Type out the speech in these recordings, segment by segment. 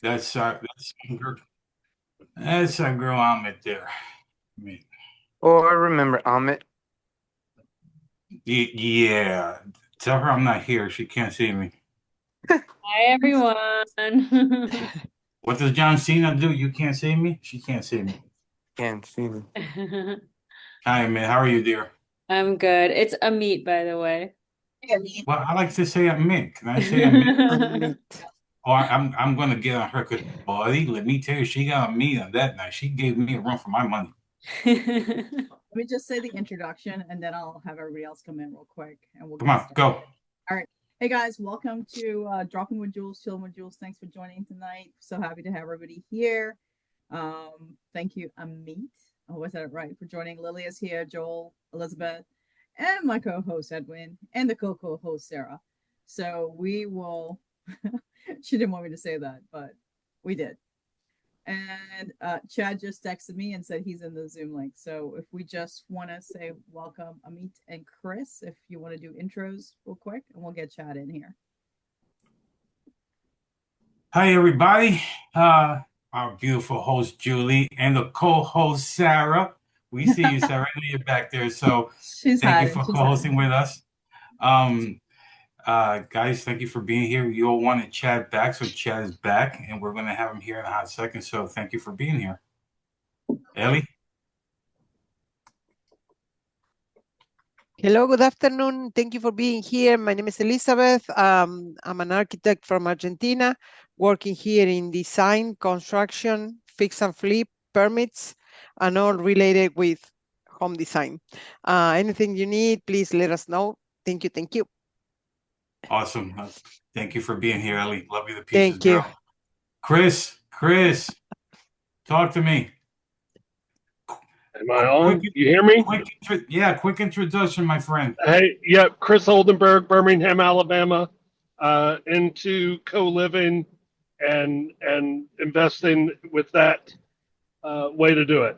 That's our girl Amit there. I mean, Oh, I remember Amit. yeah. Tell her I'm not here. She can't see me. Hi everyone. What does John Cena do? You can't see me? She can't see me. Can't see me. Hi, man. How are you, dear? I'm good. It's Amit, by the way. Well, I like to say Amit. Can I say Amit? Amit. Oh, I'm gonna get on her because, buddy, let me tell you, she got on me on that night. She gave me a run for my money. Let me just say the introduction and then I'll have everybody else come in real quick and we'll Come get on, started. go. All right. Hey guys, welcome to Dropping with Julz, Chillin with Julz. Thanks for joining tonight. So happy to have everybody here. Thank you, Amit. Oh, was that right? For joining. Lily is here, Joel, Elizabeth, and my co-host Edwin, and the co-host Sarah. So we will. She didn't want me to say that, but we did. And Chad just texted me and said he's in the Zoom link. So if we just want to say welcome, Amit and Chris, if you want to do intros real quick, and we'll get Chad in here. Hi, everybody. Our beautiful host Julie and the co-host Sarah. We see you, Sarah. I know you're back there. So thank you for co-hosting with us. Guys, thank you for being here. You all wanted Chad back, so Chad is back, and we're going to have him here in a hot second. So thank you for being here. Ellie? Hello, good afternoon. Thank you for being here. My name is Elizabeth. I'm an architect from Argentina, working here in design, construction, fix and flip, permits, and all related with home design. Anything you need, please let us know. Thank you. Thank you. Awesome. Thank you for being here, Ellie. Love you to pieces, Thank you. girl. Chris, talk to me. Am I on? You hear me? Quick introduction, my friend. Hey, yep, Chris Oldenburg, Birmingham, Alabama, into CoLiving and investing with that way to do it.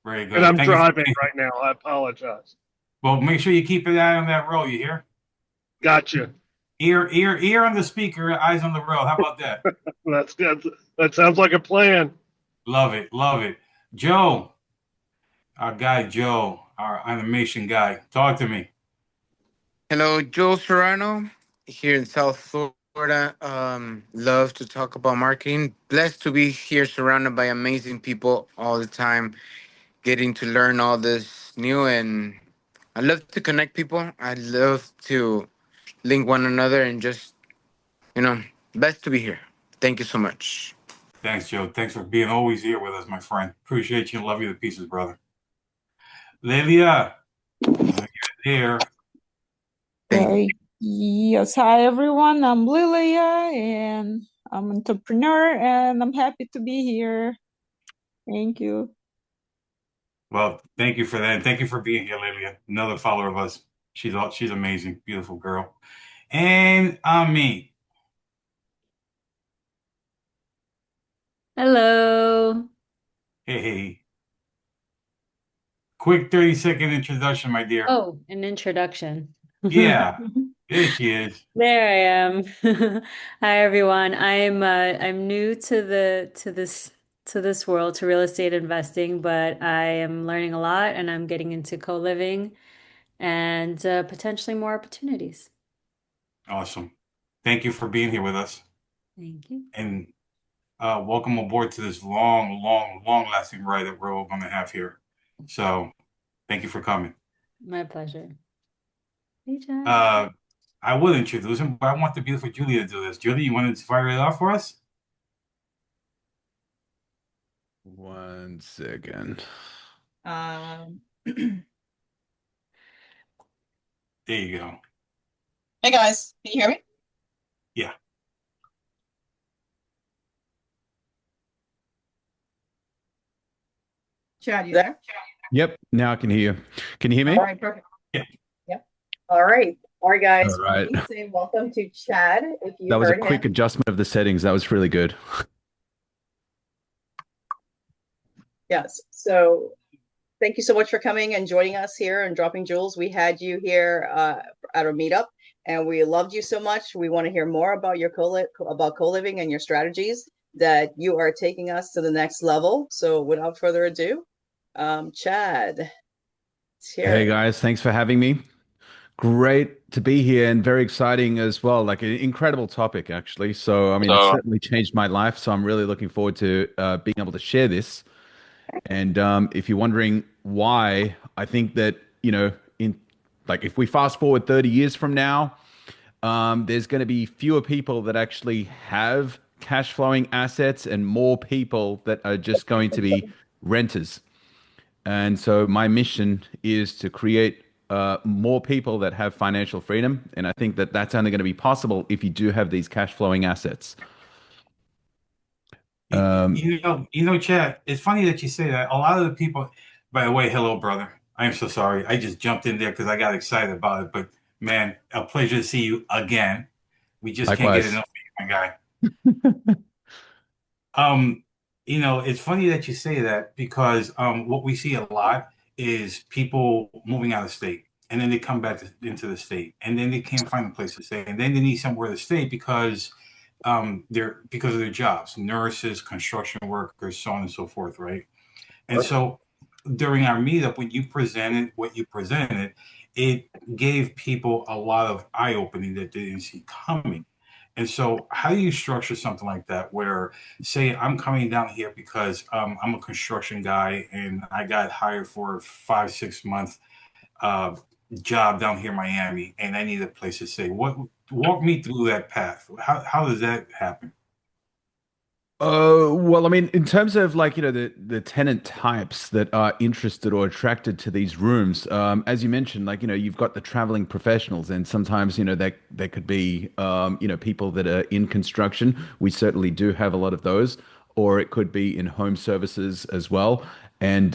Very good. And I'm driving right now. I apologize. Well, make sure you keep an eye on that road. You hear? Gotcha. Ear on the speaker, eyes on the road. How about that? That's good. That sounds like a plan. Love it. Joe, our guy Joe, our animation guy. Talk to me. Hello, Joel Serrano here in South Florida. Love to talk about marketing. Blessed to be here surrounded by amazing people all the time, getting to learn all this new. And I love to connect people. I love to link one another and just, best to be here. Thank you so much. Thanks, Joe. Thanks for being always here with us, my friend. Appreciate you. Love you to pieces, brother. Lilia, you're there. Yes, hi everyone. I'm Lilia and I'm an entrepreneur and I'm happy to be here. Thank you. Well, thank you for that. And thank you for being here, Lilia. Another follower of us. She's amazing, beautiful girl. And me. Hello. Hey. Quick 30-second introduction, my dear. Oh, an introduction. Yeah, there she is. There I am. Hi everyone. I'm new to this world, to real estate investing, but I am learning a lot and I'm getting into co-living and potentially more opportunities. Awesome. Thank you for being here with us. Thank you. And welcome aboard to this long-lasting ride that we're all going to have here. So thank you for coming. My pleasure. Hey, Chad. I would introduce him, but I want the beautiful Julie to do this. Julie, you want to fire it off for us? 1 second. There you go. Hey guys, can you hear me? Yeah. Chad, you there? Yep, now I can hear you. Can you hear me? All right, perfect. Yeah. Yep. All right, guys. All right. Please say welcome to Chad. If you That was a heard quick him. adjustment of the settings. That was really good. Yes. So thank you so much for coming and joining us here and Dropping Julz. We had you here at a meetup and we loved you so much. We want to hear more about your co-living and your strategies that you are taking us to the next level. So without further ado, Chad, Hey guys, thanks for having me. Great to be here and very exciting as well. Like an incredible topic, actually. So, I mean, it's certainly changed my life. So, I'm really looking forward to being able to share this. And if you're wondering why, I think that, in like if we fast forward 30 years from now, there's going to be fewer people that actually have cash flowing assets and more people that are just going to be renters. And so my mission is to create more people that have financial freedom. And I think that that's only going to be possible if you do have these cash flowing assets. Chad, it's funny that you say that. A lot of the people, by the way, hello, brother. I am so sorry. I just jumped in there because I got excited about it. But man, a pleasure to see you again. We just can't get Likewise. enough of you, my guy. It's funny that you say that because what we see a lot is people moving out of state and then they come back into the state and then they can't find a place to stay and then they need somewhere to stay because because of their jobs, nurses, construction workers, so on and so forth, right? And so during our meetup, when you presented what you presented, it gave people a lot of eye opening that they didn't see coming. And so, how do you structure something like that? Where, say, I'm coming down here because I'm a construction guy and I got hired for a 5, 6 month uh, job down here in Miami, and I need a place to stay. Walk me through that path. How does that happen? Well, I mean, in terms of like, the tenant types that are interested or attracted to these rooms, as you mentioned, like, you've got the traveling professionals, and sometimes, there could be, people that are in construction. We certainly do have a lot of those, or it could be in home services as well. And,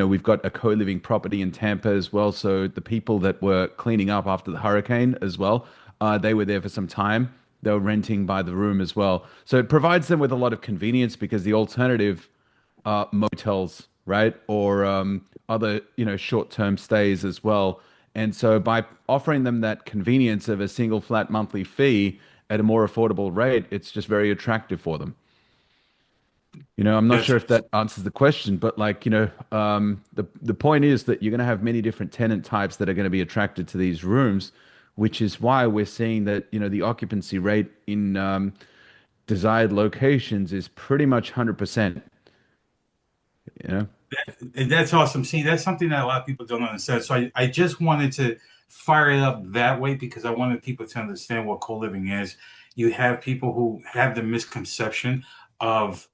we've got a co-living property in Tampa as well. So the people that were cleaning up after the hurricane as well, they were there for some time. They were renting by the room as well. So it provides them with a lot of convenience because the alternative are motels, right? Or other, short-term stays as well. And so by offering them that convenience of a single flat monthly fee at a more affordable rate, it's just very attractive for them. I'm not Yes. sure if that answers the question, but like, the point is that you're going to have many different tenant types that are going to be attracted to these rooms, which is why we're seeing that, the occupancy rate in desired locations is pretty much 100%, you know? That's awesome. See, that's something that a lot of people don't understand. So I just wanted to fire it up that way because I wanted people to understand what co-living is. You have people who have the misconception of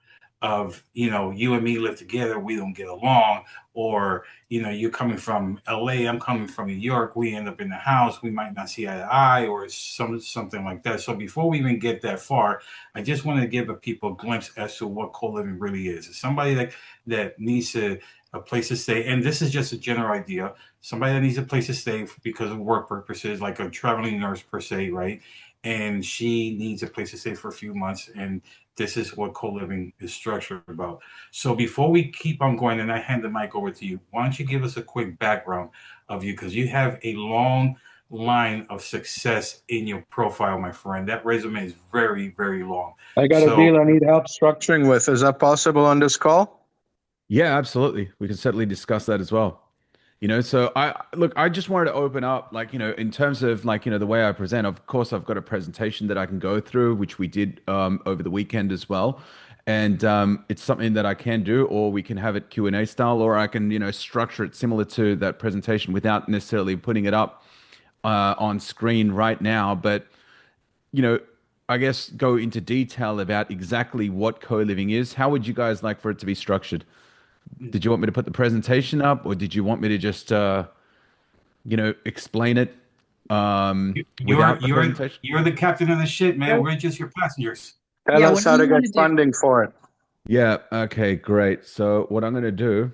you and me live together, we don't get along, or you're coming from LA, I'm coming from New York, we end up in the house, we might not see eye to eye, or something like that. So before we even get that far, I just want to give a people a glimpse as to what co-living really is. It's somebody that needs a place to stay. And this is just a general idea. Somebody that needs a place to stay because of work purposes, like a traveling nurse per se, right? And she needs a place to stay for a few months. And this is what co-living is structured about. So before we keep on going, and I hand the mic over to you, why don't you give us a quick background of you? Because you have a long line of success in your profile, my friend. That resume is very, very long. I got a deal I need help structuring with. Is that possible on this call? Yeah, absolutely. We can certainly discuss that as well. So I just wanted to open up, like, in terms of like, the way I present, of course, I've got a presentation that I can go through, which we did over the weekend as well. And it's something that I can do, or we can have it Q&A style, or I can, structure it similar to that presentation without necessarily putting it up on screen right now. But, you know, I guess go into detail about exactly what co-living is. How would you guys like for it to be structured? Did you want me to put the presentation up, or did you want me to just, explain it without the presentation? You're the captain of the ship, man. We're just your passengers. Tell us how to get funding for it. Yeah. Okay, great. So what I'm going to do.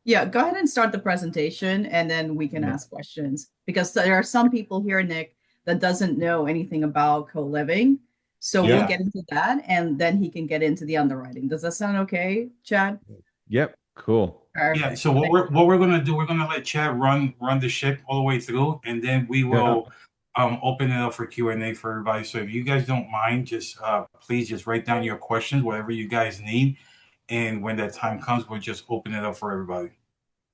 Yeah, go ahead and start the presentation and then we can ask questions, because there are some people here, Nick, that doesn't know anything about co-living. So we'll get into that and then he can get into the underwriting. Does that sound okay, Chad? Yep. Cool. Perfect. Yeah. So what we're going to do, we're going to let Chad run the ship all the way through, and then we will open it up for Q&A for everybody. So if you guys don't mind, just please just write down your questions, whatever you guys need. And when that time comes, we'll just open it up for everybody.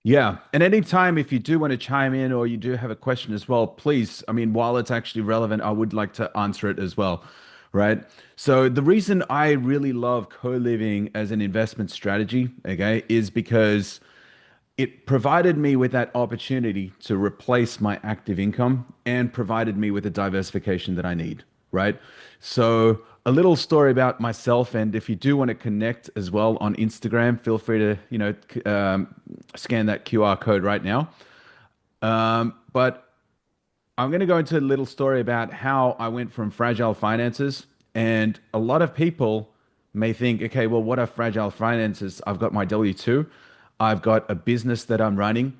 Yeah. And anytime if you do want to chime in or you do have a question as well, please, I mean, while it's actually relevant, I would like to answer it as well. Right. So the reason I really love co-living as an investment strategy, okay, is because it provided me with that opportunity to replace my active income and provided me with the diversification that I need, right? So, a little story about myself, and if you do want to connect as well on Instagram, feel free to, scan that QR code right now. But I'm going to go into a little story about how I went from fragile finances. And a lot of people may think, okay, well, what are fragile finances? I've got my W-2, I've got a business that I'm running,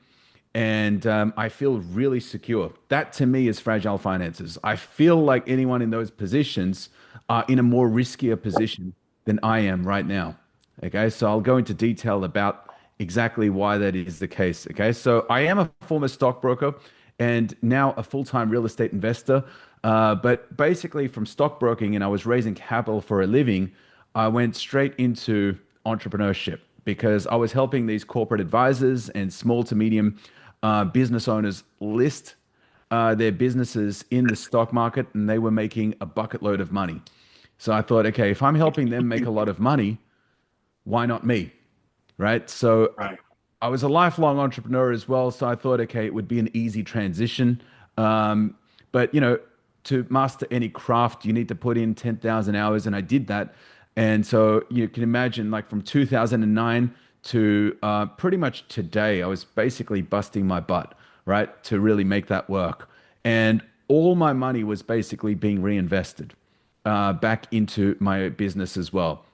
and I feel really secure. That to me is fragile finances. I feel like anyone in those positions are in a more riskier position than I am right now. Okay, so I'll go into detail about exactly why that is the case. Okay, so I am a former stockbroker and now a full-time real estate investor. But basically, from stockbroking and I was raising capital for a living, I went straight into entrepreneurship because I was helping these corporate advisors and small to medium business owners list their businesses in the stock market, and they were making a bucket load of money. So I thought, okay, if I'm helping them make a lot of money, why not me? Right. So Right. I was a lifelong entrepreneur as well. So I thought, okay, it would be an easy transition. Um, but, to master any craft, you need to put in 10,000 hours. And I did that. And so you can imagine, like from 2009 to pretty much today, I was basically busting my butt, right, to really make that work. And all my money was basically being reinvested back into my business as well.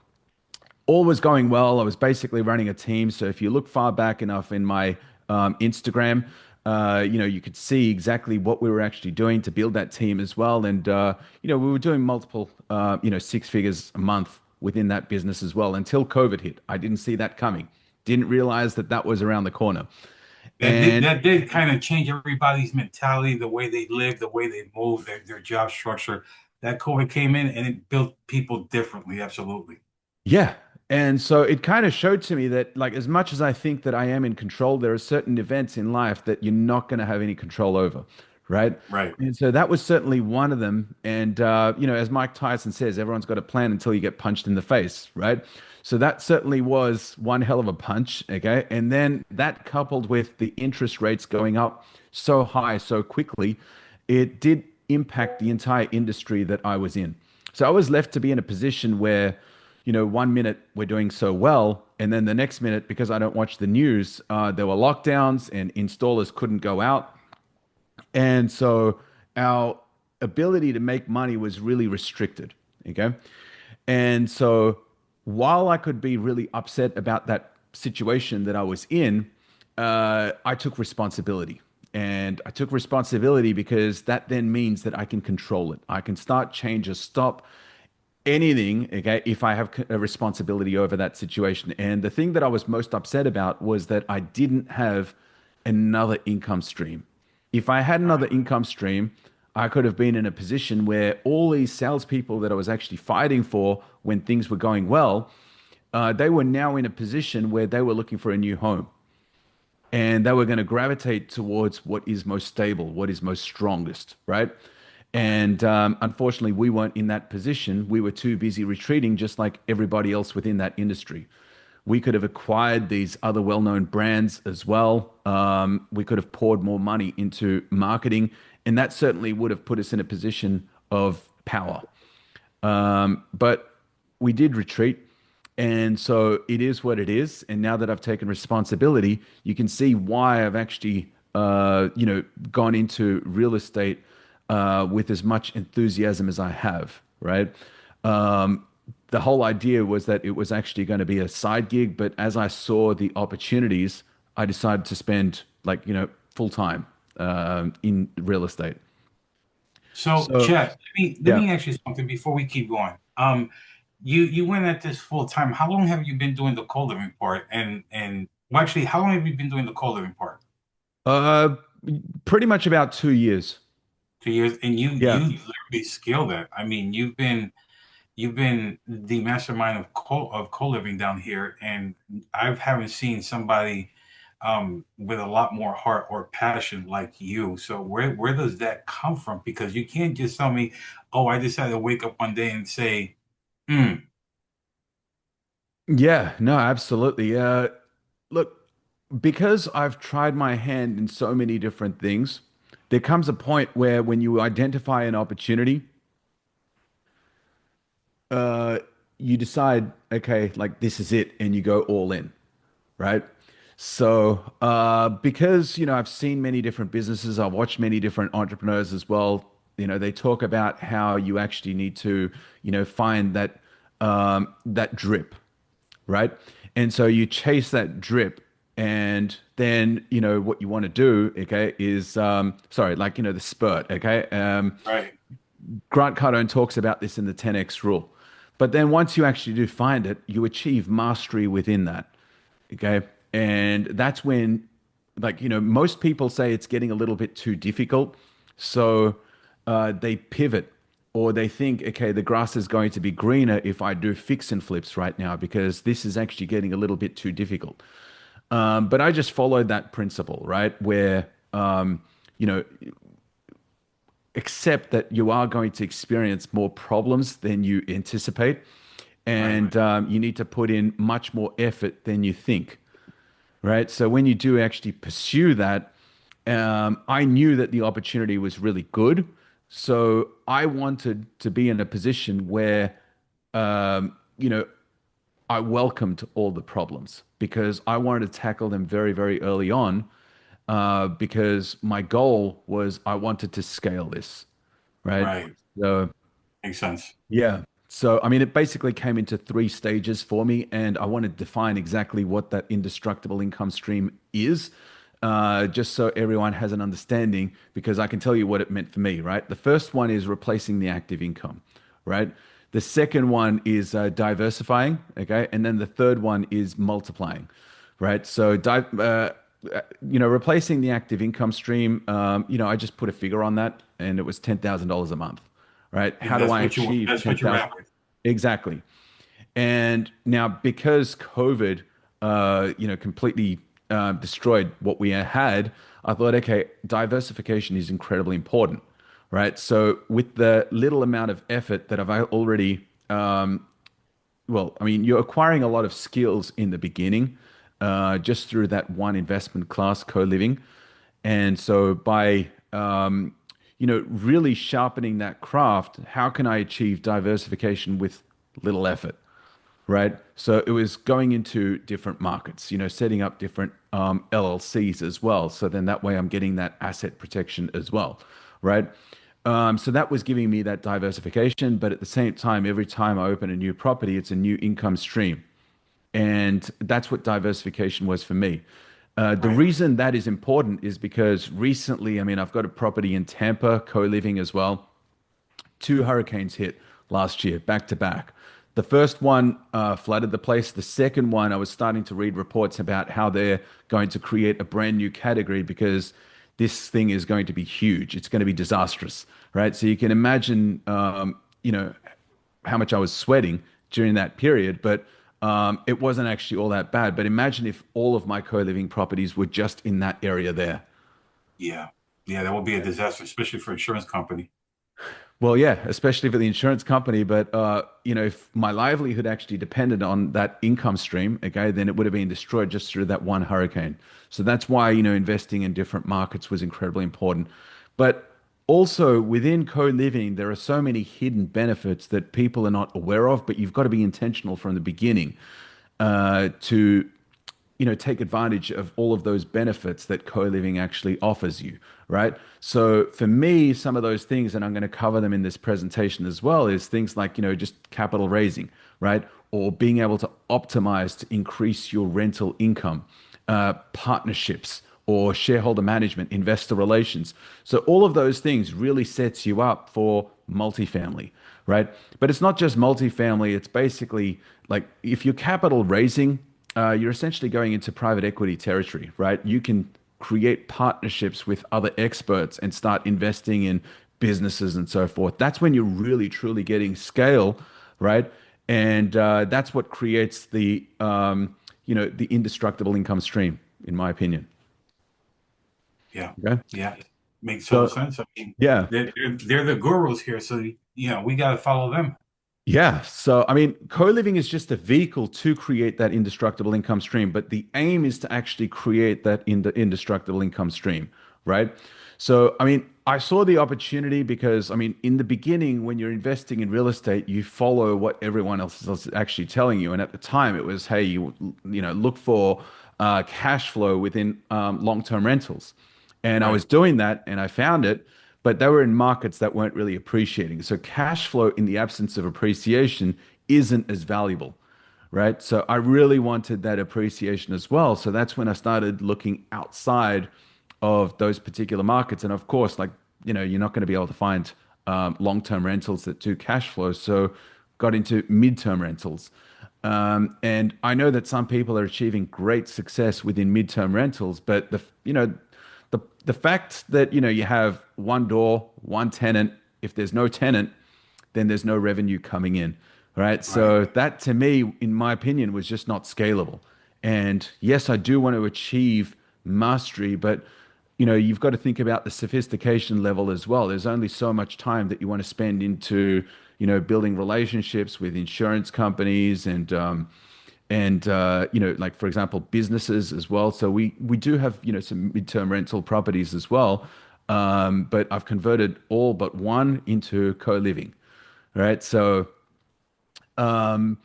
All was going well. I was basically running a team. So if you look far back enough in my Instagram, you could see exactly what we were actually doing to build that team as well. And we were doing multiple, six figures a month within that business as well until COVID hit. I didn't see that coming. Didn't realize that that was around the corner. And That did kind of change everybody's mentality, the way they live, the way they move, their job structure. That COVID came in and it built people differently. Absolutely. yeah. And so it kind of showed to me that, like, as much as I think that I am in control, there are certain events in life that you're not going to have any control over, right? Right. And so that was certainly one of them. And, as Mike Tyson says, everyone's got a plan until you get punched in the face, right? So that certainly was one hell of a punch. Okay. And then that coupled with the interest rates going up so high so quickly, it did impact the entire industry that I was in. So I was left to be in a position where, one minute we're doing so well, and then the next minute, because I don't watch the news, there were lockdowns and installers couldn't go out. And so our ability to make money was really restricted. Okay. And so while I could be really upset about that situation that I was in, I took responsibility. And I took responsibility because that then means that I can control it. I can start, change, or stop anything, okay, if I have a responsibility over that situation. And the thing that I was most upset about was that I didn't have another income stream. If I had another income stream, I could have been in a position where all these salespeople that I was actually fighting for when things were going well, they were now in a position where they were looking for a new home and they were going to gravitate towards what is most stable, what is most strongest, right? And unfortunately, we weren't in that position. We were too busy retreating, just like everybody else within that industry. We could have acquired these other well-known brands as well. We could have poured more money into marketing, and that certainly would have put us in a position of power. But we did retreat. And so it is what it is. And now that I've taken responsibility, you can see why I've actually, gone into real estate with as much enthusiasm as I have, right? The whole idea was that it was actually going to be a side gig, but as I saw the opportunities, I decided to spend full time in real estate. So, So Chad, let yeah. me ask you something before we keep going. You went at this full time. How long have you been doing the co-living part? And well, actually, how long have you been doing the co-living part? Uh, Pretty much about 2 years. 2 years, and you Yeah. literally scaled that. I mean, you've been the mastermind of co-living down here, and I haven't seen somebody with a lot more heart or passion like you. So where does that come from? Because you can't just tell me, oh, I decided to wake up one day and say, hmm, Yeah, no, absolutely. Look, because I've tried my hand in so many different things, there comes a point where when you identify an opportunity, uh, you decide, okay, like this is it, and you go all in, right? So, because, I've seen many different businesses, I've watched many different entrepreneurs as well. They talk about how you actually need to, find that drip, right? And so you chase that drip, and then what you want to do, okay, is sorry, like the spurt, okay. right, Grant Cardone talks about this in the 10x rule. But then once you actually do find it, you achieve mastery within that. Okay. And that's when, like, most people say it's getting a little bit too difficult. So they pivot, or they think, okay, the grass is going to be greener if I do fix and flips right now because this is actually getting a little bit too difficult. But I just followed that principle, right? Where, you know, accept that you are going to experience more problems than you anticipate. right, And you need to put in much more effort than you think, right? So when you do actually pursue that, I knew that the opportunity was really good. So I wanted to be in a position where, um, you know, I welcomed all the problems because I wanted to tackle them very, very early on. Because my goal was I wanted to scale this, right? right. So Makes sense. yeah. So, I mean, it basically came into three stages for me, and I want to define exactly what that indestructible income stream is, just so everyone has an understanding, because I can tell you what it meant for me, right? The first one is replacing the active income, right? The second one is diversifying, okay? And then the third one is multiplying, right? So, replacing the active income stream, I just put a figure on that, and it was $10,000 a month, right? And How do I achieve that's what you 10,000? ran with. Exactly. And now because COVID, completely destroyed what we had, I thought, okay, diversification is incredibly important, right? So with the little amount of effort that I've already, well, I mean, you're acquiring a lot of skills in the beginning, just through that one investment class, co-living. And so by really sharpening that craft, how can I achieve diversification with little effort, right? So it was going into different markets, setting up different LLCs as well. So then that way I'm getting that asset protection as well, right? So that was giving me that diversification, but at the same time, every time I open a new property, it's a new income stream. And that's what diversification was for me. The Right. reason that is important is because recently, I mean, I've got a property in Tampa, co-living as well. Two hurricanes hit last year, back to back. The first one flooded the place. The second one, I was starting to read reports about how they're going to create a brand new category because this thing is going to be huge. It's going to be disastrous, right? So you can imagine, how much I was sweating during that period, but it wasn't actually all that bad. But imagine if all of my co-living properties were just in that area there. Yeah. Yeah, that would be a disaster, especially for insurance company. Well, yeah, especially for the insurance company. But if my livelihood actually depended on that income stream, okay, then it would have been destroyed just through that one hurricane. So that's why, investing in different markets was incredibly important. But also within co-living, there are so many hidden benefits that people are not aware of, but you've got to be intentional from the beginning to take advantage of all of those benefits that co-living actually offers you, right? So for me, some of those things, and I'm going to cover them in this presentation as well, is things like, just capital raising, right? Or being able to optimize to increase your rental income, partnerships, or shareholder management, investor relations. So all of those things really sets you up for multifamily, right? But it's not just multifamily, it's basically like if you're capital raising, you're essentially going into private equity territory, right? You can create partnerships with other experts and start investing in businesses and so forth. That's when you're really truly getting scale, right? And that's what creates the indestructible income stream, in my opinion. Yeah, Okay. yeah, makes total So sense. I mean, yeah. they're the gurus here, so we got to follow them. Yeah. So, I mean, co-living is just a vehicle to create that indestructible income stream, but the aim is to actually create that indestructible income stream, right? So, I mean, I saw the opportunity because, I mean, in the beginning, when you're investing in real estate, you follow what everyone else is actually telling you. And at the time, it was, hey, look for cash flow within long-term rentals. And I Right, was doing that and I found it, but they were in markets that weren't really appreciating. So cash flow in the absence of appreciation isn't as valuable, right? So I really wanted that appreciation as well. So that's when I started looking outside of those particular markets. And of course, like, you're not going to be able to find long-term rentals that do cash flow. So got into mid-term rentals. And I know that some people are achieving great success within mid-term rentals, but the fact that you have one door, one tenant, if there's no tenant, then there's no revenue coming in, right? right. So that to me, in my opinion, was just not scalable. And yes, I do want to achieve mastery, but you've got to think about the sophistication level as well. There's only so much time that you want to spend into, building relationships with insurance companies and like for example businesses as well. So we do have some midterm rental properties as well, but I've converted all but one into co-living, right? So and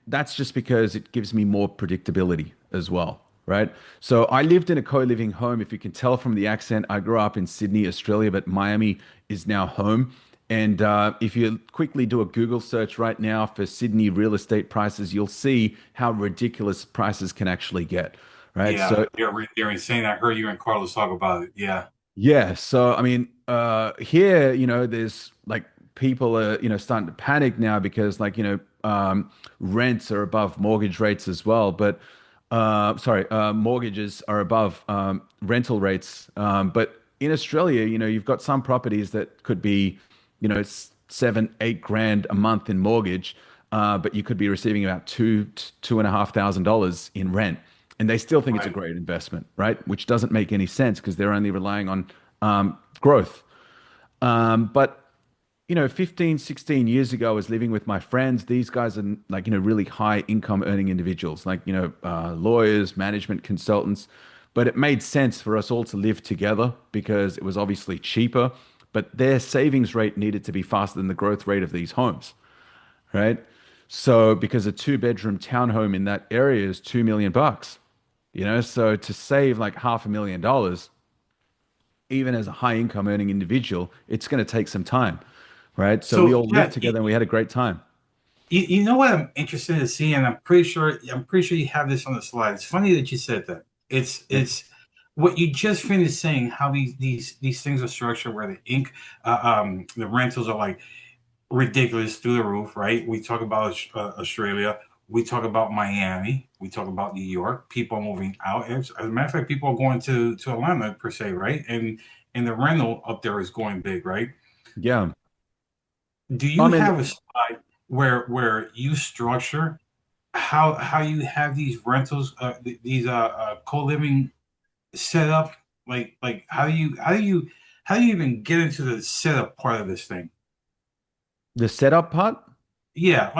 that's just because it gives me more predictability as well, right? So I lived in a co-living home. If you can tell from the accent, I grew up in Sydney, Australia, but Miami is now home. And if you quickly do a Google search right now for Sydney real estate prices, you'll see how ridiculous prices can actually get, right? Yeah, So they're insane. I heard you and Carlos talk about it. Yeah, yeah, so I mean, here, there's like people are, starting to panic now because like, rents are above mortgage rates as well. But sorry, mortgages are above rental rates. But in Australia, you've got some properties that could be, 7, 8 grand a month in mortgage, but you could be receiving about $2,500 in rent and they still think it's a right. great investment, right? Which doesn't make any sense because they're only relying on growth. But 15, 16 years ago, I was living with my friends. These guys are like, really high income earning individuals, like, lawyers, management consultants. But it made sense for us all to live together because it was obviously cheaper, but their savings rate needed to be faster than the growth rate of these homes, right? So because a two-bedroom townhome in that area is 2 million bucks. So to save like $500,000, even as a high income earning individual, it's going to take some time, right? So we So, all lived yeah, together and we had a great time. you know what I'm interested to see, and I'm pretty sure you have this on the slide. It's funny that you said that. Yeah. It's what you just finished saying. How these things are structured, where the rentals are like ridiculous through the roof, right? We talk about Australia. We talk about Miami. We talk about New York. People are moving out. As a matter of fact, people are going to Atlanta per se, right? And the rental up there is going big, right? Yeah. Do I you mean, have a slide where you structure how you have these rentals, these co-living set up? Like how do you even get into the setup part of this thing? the setup part. Yeah,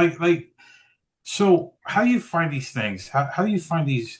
so how do you find these things? How do you find these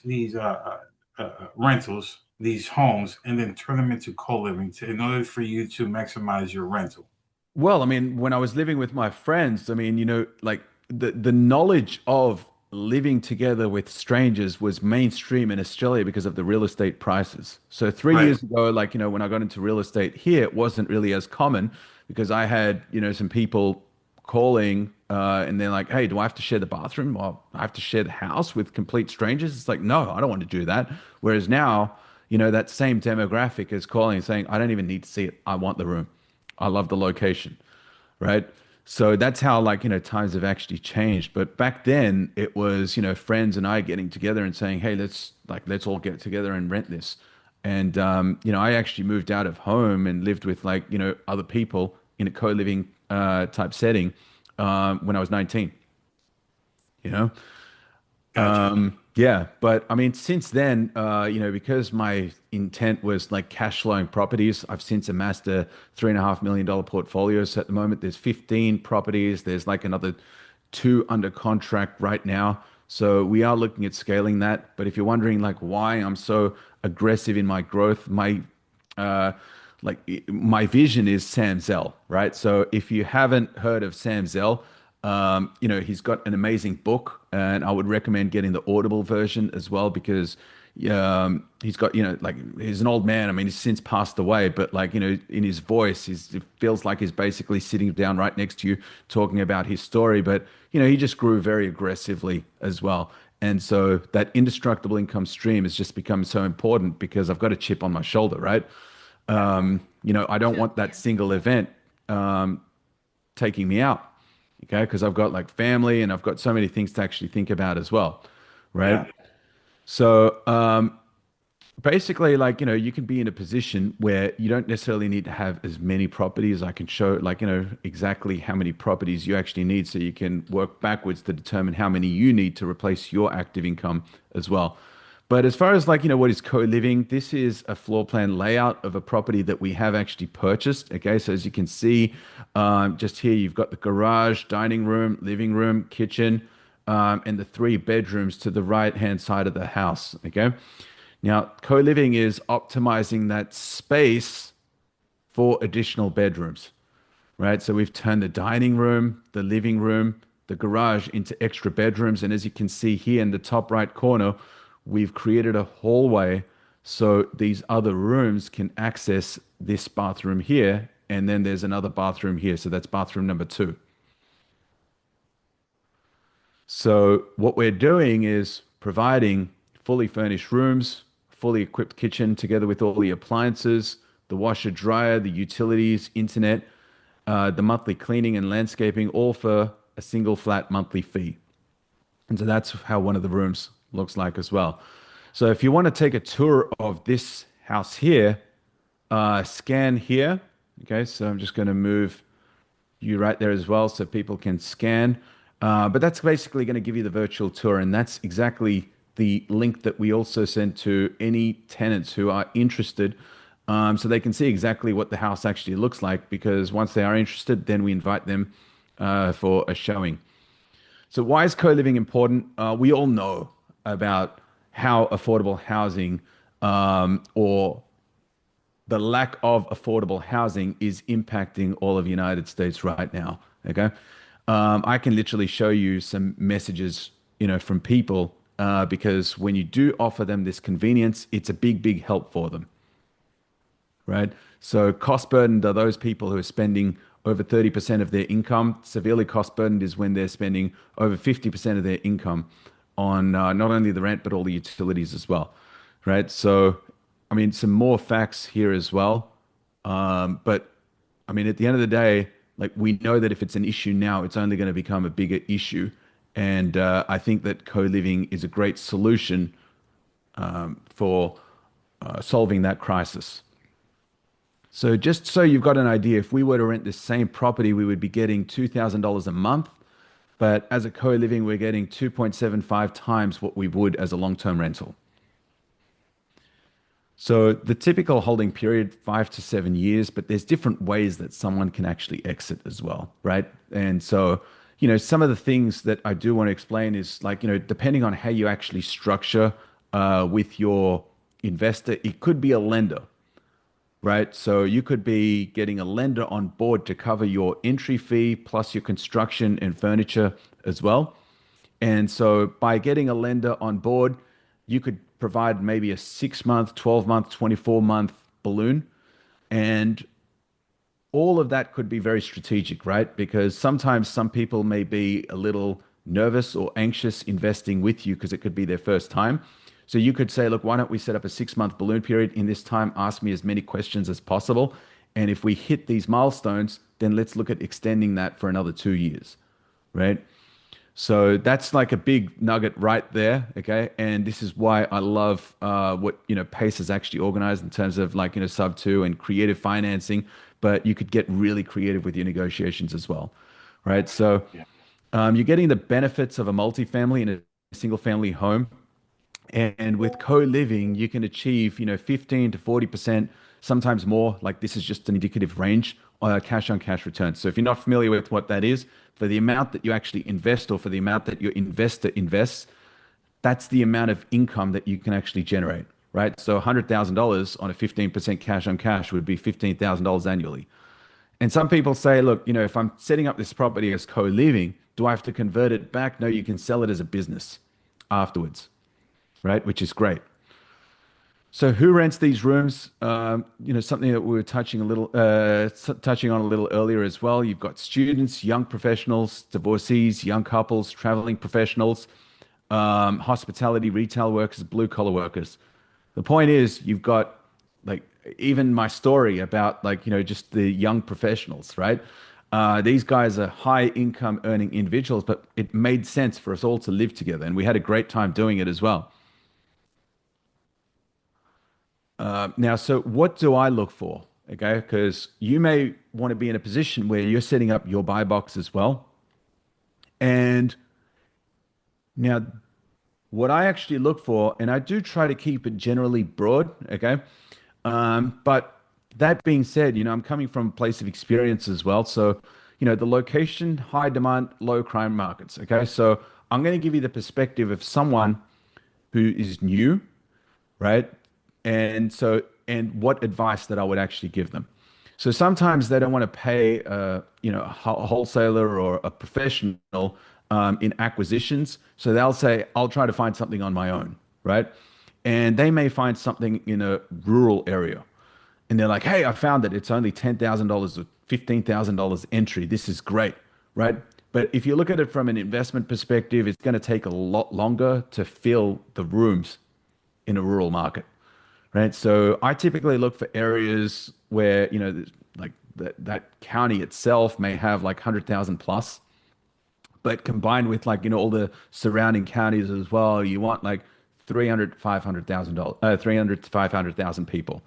rentals, these homes, and then turn them into co-living in order for you to maximize your rental? Well, I mean, when I was living with my friends, I mean, like the knowledge of living together with strangers was mainstream in Australia because of the real estate prices. So 3 years Right. ago, like, when I got into real estate here, it wasn't really as common because I had, some people calling and they're like, hey, do I have to share the bathroom or I have to share the house with complete strangers? It's like, no, I don't want to do that. Whereas now, that same demographic is calling and saying, I don't even need to see it. I want the room. I love the location, right? So that's how like, times have actually changed. But back then it was, friends and I getting together and saying, hey, let's all get together and rent this. And I actually moved out of home and lived with like, other people in a co-living type setting when I was 19, you know? Gotcha. Yeah, but I mean, since then, because my intent was like cash flowing properties, I've since amassed a $3.5 million portfolio. So at the moment, there's 15 properties. There's like another two under contract right now. So we are looking at scaling that. But if you're wondering like why I'm so aggressive in my growth, uh, my vision is Sam Zell, right? So if you haven't heard of Sam Zell, he's got an amazing book, and I would recommend getting the Audible version as well because he's got, like he's an old man. I mean, he's since passed away, but like, in his voice, it feels like he's basically sitting down right next to you talking about his story. But, he just grew very aggressively as well. And so that indestructible income stream has just become so important because I've got a chip on my shoulder, right? I don't want that single event taking me out, okay? Because I've got like family and I've got so many things to actually think about as well, right? Yeah. So basically, like, you can be in a position where you don't necessarily need to have as many properties. I can show, like, exactly how many properties you actually need so you can work backwards to determine how many you need to replace your active income as well. But as far as like, what is co-living, this is a floor plan layout of a property that we have actually purchased. Okay, so as you can see, just here you've got the garage, dining room, living room, kitchen, and the three bedrooms to the right-hand side of the house. Okay, now co-living is optimizing that space for additional bedrooms, right? So we've turned the dining room, the living room, the garage into extra bedrooms. And as you can see here in the top right corner, we've created a hallway so these other rooms can access this bathroom here. And then there's another bathroom here. So that's bathroom number two. So what we're doing is providing fully furnished rooms, fully equipped kitchen together with all the appliances, the washer, dryer, the utilities, internet, the monthly cleaning and landscaping, all for a single flat monthly fee. And so that's how one of the rooms looks like as well. So if you want to take a tour of this house here, scan here. Okay, so I'm just going to move you right there as well so people can scan. But that's basically going to give you the virtual tour, and that's exactly the link that we also send to any tenants who are interested, so they can see exactly what the house actually looks like. Because once they are interested, then we invite them for a showing. So why is co-living important? We all know about how affordable housing or the lack of affordable housing is impacting all of the United States right now. Okay. I can literally show you some messages, from people, because when you do offer them this convenience, it's a big, big help for them, right? So cost burdened are those people who are spending over 30% of their income. Severely cost burdened is when they're spending over 50% of their income on not only the rent, but all the utilities as well, right? So, I mean, some more facts here as well. But I mean, at the end of the day, like we know that if it's an issue now, it's only going to become a bigger issue. And I think that co-living is a great solution for solving that crisis. So just so you've got an idea, if we were to rent this same property, we would be getting $2,000 a month. But as a co-living, we're getting 2.75 times what we would as a long-term rental. So the typical holding period, 5 to 7 years, but there's different ways that someone can actually exit as well, right? And so, some of the things that I do want to explain is like, depending on how you actually structure with your investor, it could be a lender, right? So you could be getting a lender on board to cover your entry fee plus your construction and furniture as well. And so by getting a lender on board, you could provide maybe a 6 month, 12 month, 24 month balloon. And all of that could be very strategic, right? Because sometimes some people may be a little nervous or anxious investing with you because it could be their first time. So you could say, look, why don't we set up a 6 month balloon period? In this time, ask me as many questions as possible. And if we hit these milestones, then let's look at extending that for another 2 years, right? So that's like a big nugget right there, okay? And this is why I love what Pace has actually organized in terms of like sub two and creative financing, but you could get really creative with your negotiations as well, right? So Yeah. you're getting the benefits of a multifamily in a single family home. And with co-living, you can achieve, 15 to 40%, sometimes more. Like this is just an indicative range, cash on cash returns. So if you're not familiar with what that is, for the amount that you actually invest or for the amount that your investor invests, that's the amount of income that you can actually generate, right? So $100,000 on a 15% cash on cash would be $15,000 annually. And some people say, look, if I'm setting up this property as co-living, do I have to convert it back? No, you can sell it as a business afterwards, right? Which is great. So who rents these rooms? Something that we were touching on a little earlier as well. You've got students, young professionals, divorcees, young couples, traveling professionals, hospitality, retail workers, blue collar workers. The point is, you've got like even my story about like just the young professionals, right? These guys are high income earning individuals, but it made sense for us all to live together, and we had a great time doing it as well. Now, so what do I look for? Okay, because you may want to be in a position where you're setting up your buy box as well. And now, what I actually look for, and I do try to keep it generally broad, okay? But that being said, I'm coming from a place of experience as well. So, the location, high demand, low crime markets, okay? So I'm going to give you the perspective of someone who is new, right? And what advice that I would actually give them. So sometimes they don't want to pay, a wholesaler or a professional in acquisitions. So they'll say, "I'll try to find something on my own," right? And they may find something in a rural area, and they're like, "Hey, I found it. It's only $10,000 or $15,000 entry. This is great," right? But if you look at it from an investment perspective, it's going to take a lot longer to fill the rooms in a rural market, right? So I typically look for areas where, like that county itself may have like 100,000 plus, but combined with like, all the surrounding counties as well, you want like 300, $500,000, 300 to 500,000 people,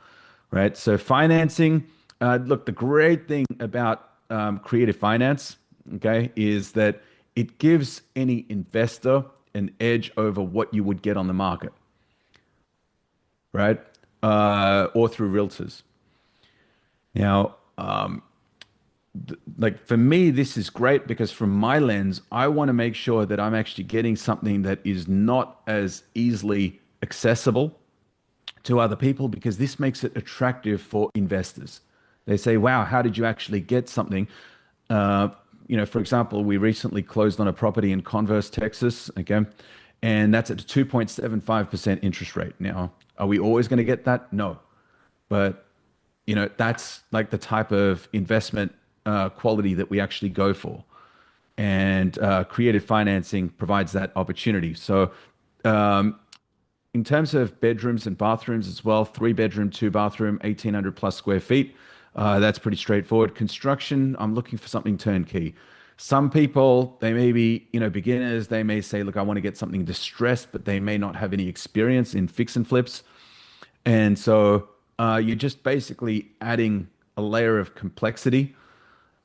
right? So financing, look, the great thing about creative finance, okay, is that it gives any investor an edge over what you would get on the market, right? Or through realtors. Now, like for me, this is great because from my lens, I want to make sure that I'm actually getting something that is not as easily accessible to other people because this makes it attractive for investors. They say, wow, how did you actually get something? For example, we recently closed on a property in Converse, Texas, okay? And that's at a 2.75% interest rate. Now, are we always going to get that? No. But, that's like the type of investment quality that we actually go for. And creative financing provides that opportunity. So, in terms of bedrooms and bathrooms as well, 3 bedroom, 2 bathroom, 1,800 plus square feet. That's pretty straightforward. Construction, I'm looking for something turnkey. Some people, they may be, beginners. They may say, look, I want to get something distressed, but they may not have any experience in fix and flips. And so you're just basically adding a layer of complexity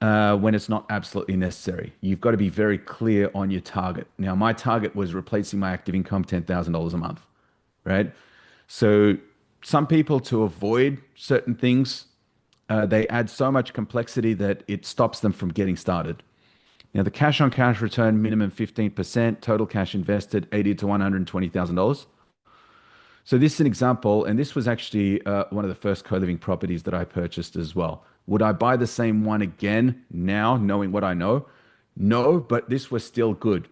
when it's not absolutely necessary. You've got to be very clear on your target. Now, my target was replacing my active income $10,000 a month, right? So some people, to avoid certain things, they add so much complexity that it stops them from getting started. Now, the cash on cash return minimum 15%, total cash invested 80 to $120,000. So this is an example, and this was actually one of the first co-living properties that I purchased as well. Would I buy the same one again now, knowing what I know? No, but this was still good,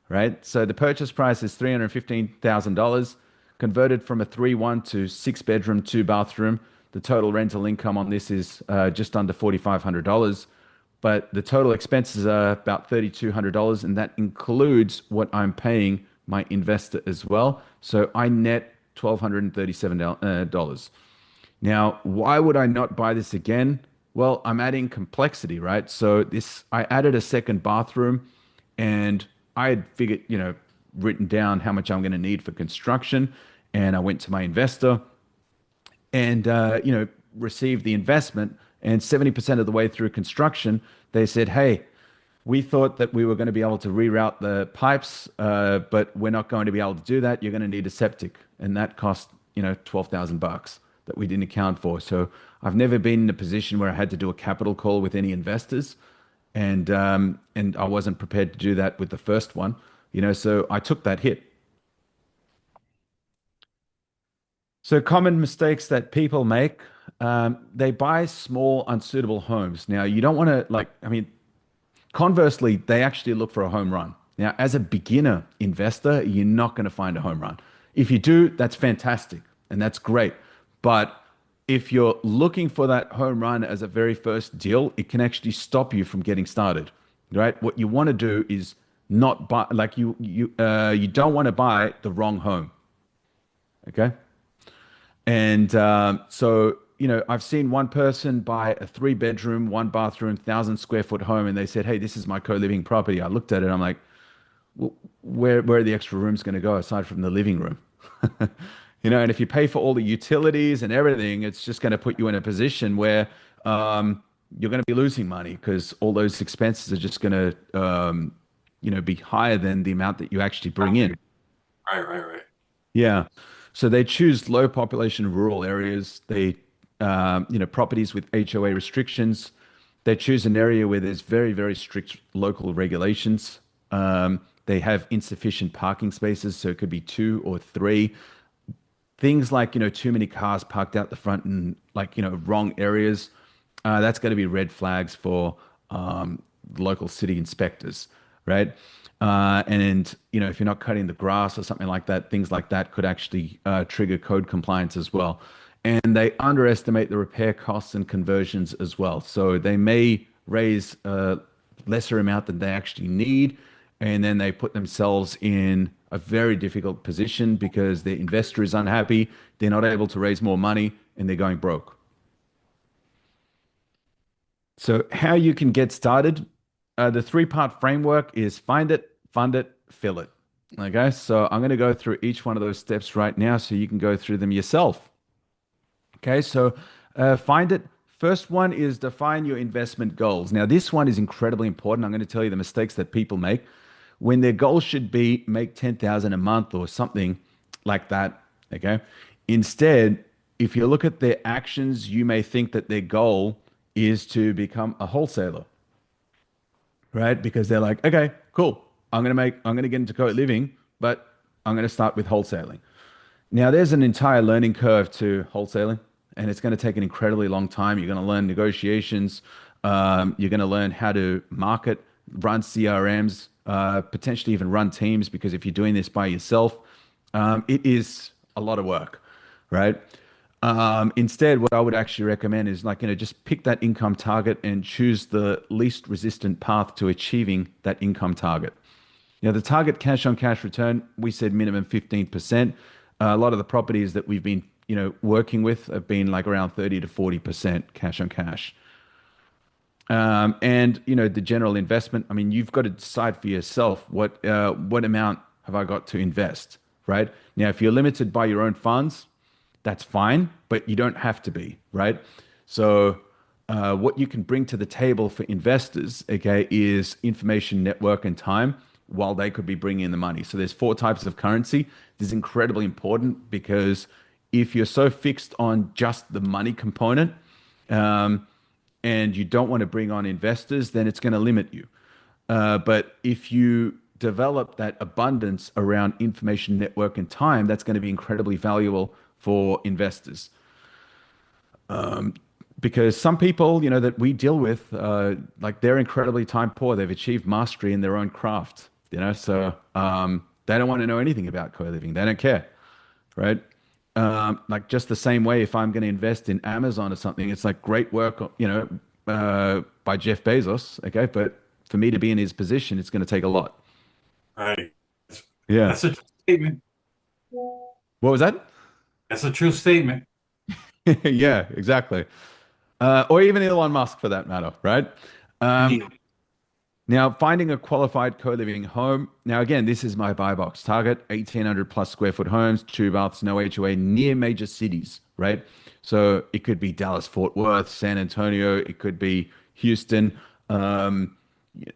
right? So the purchase price is $315,000, converted from a 3-1 to 6 bedroom, 2 bathroom. The total rental income on this is just under $4,500, but the total expenses are about $3,200, and that includes what I'm paying my investor as well. So I net $1,237. Now, why would I not buy this again? Well, I'm adding complexity, right? So I added a second bathroom, and I had figured, written down how much I'm going to need for construction, and I went to my investor and received the investment. And 70% of the way through construction, they said, "Hey, we thought that we were going to be able to reroute the pipes, but we're not going to be able to do that. You're going to need a septic," and that cost $12,000 that we didn't account for. So I've never been in a position where I had to do a capital call with any investors, and I wasn't prepared to do that with the first one. So I took that hit. So common mistakes that people make, they buy small, unsuitable homes. Now, you don't want to conversely, they actually look for a home run. Now, as a beginner investor, you're not going to find a home run. If you do, that's fantastic and that's great. But if you're looking for that home run as a very first deal, it can actually stop you from getting started, right? What you want to do is not buy, like you don't want to buy the wrong home. Okay. And I've seen one person buy a 3-bedroom, 1 bathroom, 1,000 square foot home, and they said, "Hey, this is my co-living property." I looked at it, I'm like, well, where are the extra rooms going to go aside from the living room? And if you pay for all the utilities and everything, it's just going to put you in a position where you're going to be losing money because all those expenses are just going to, be higher than the amount that you actually bring in. Right. Yeah. So they choose low population rural areas. They, properties with HOA restrictions. They choose an area where there's very, very strict local regulations. They have insufficient parking spaces, so it could be 2 or 3. Things like, too many cars parked out the front in wrong areas. That's going to be red flags for local city inspectors, right? And if you're not cutting the grass or something like that, things like that could actually trigger code compliance as well. And they underestimate the repair costs and conversions as well. So they may raise a lesser amount than they actually need, and then they put themselves in a very difficult position because their investor is unhappy, they're not able to raise more money, and they're going broke. So how you can get started, the 3-part framework is find it, fund it, fill it. Okay, so I'm going to go through each one of those steps right now so you can go through them yourself. Okay, so find it. First one is define your investment goals. Now, this one is incredibly important. I'm going to tell you the mistakes that people make when their goal should be make 10,000 a month or something like that. Okay, instead, if you look at their actions, you may think that their goal is to become a wholesaler, right? Because they're like, okay, cool. I'm going to get into co-living, but I'm going to start with wholesaling. Now, there's an entire learning curve to wholesaling, and it's going to take an incredibly long time. You're going to learn negotiations. You're going to learn how to market, run CRMs, potentially even run teams, because if you're doing this by yourself, it is a lot of work, right? Instead, what I would actually recommend is just pick that income target and choose the least resistant path to achieving that income target. The target cash on cash return, we said minimum 15%. A lot of the properties that we've been, working with have been like around 30 to 40% cash on cash. And the general investment, you've got to decide for yourself what amount have I got to invest, right? Now, if you're limited by your own funds, that's fine, but you don't have to be, right? So what you can bring to the table for investors, okay, is information, network, and time, while they could be bringing in the money. So there's 4 types of currency. This is incredibly important because if you're so fixed on just the money component, and you don't want to bring on investors, then it's going to limit you. But if you develop that abundance around information, network, and time, that's going to be incredibly valuable for investors. Because some people, that we deal with, they're incredibly time poor. They've achieved mastery in their own craft, so they don't want to know anything about co-living. They don't care, right? Just the same way, if I'm going to invest in Amazon or something, it's like great work, by Jeff Bezos, okay? But for me to be in his position, it's going to take a lot. Right. Yeah. That's a true statement. What was that? That's a true statement. Yeah, exactly. Or even Elon Musk for that matter, right? Now, finding a qualified co-living home. Now, again, this is my buy box target, 1,800 plus square foot homes, two baths, no HOA, near major cities, right? So it could be Dallas, Fort Worth, San Antonio, it could be Houston. Um,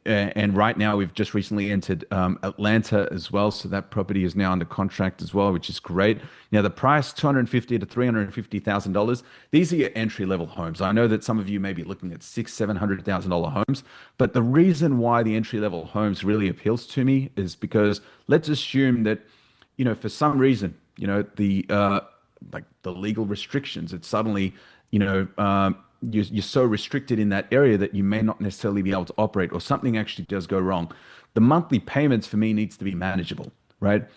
and right now, we've just recently entered Atlanta as well. So that property is now under contract as well, which is great. Now, the price, $250 to $350,000. These are your entry level homes. I know that some of you may be looking at six, $700,000 homes, but the reason why the entry level homes really appeals to me is because let's assume that, for some reason, the like the legal restrictions, it's suddenly, you're so restricted in that area that you may not necessarily be able to operate, or something actually does go wrong. The monthly payments for me needs to be manageable, right?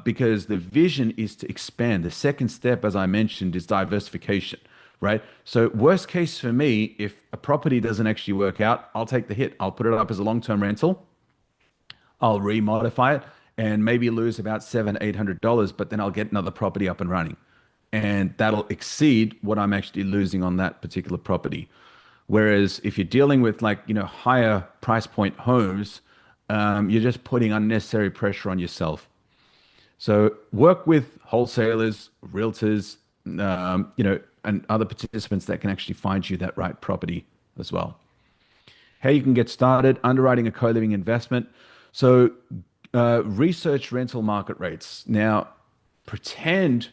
Because the vision is to expand. The second step, as I mentioned, is diversification, right? So worst case for me, if a property doesn't actually work out, I'll take the hit. I'll put it up as a long-term rental. I'll remodify it and maybe lose about $700, $800, but then I'll get another property up and running. And that'll exceed what I'm actually losing on that particular property. Whereas if you're dealing with like, higher price point homes, you're just putting unnecessary pressure on yourself. So work with wholesalers, realtors, and other participants that can actually find you that right property as well. How you can get started underwriting a co-living investment. So research rental market rates. Now, pretend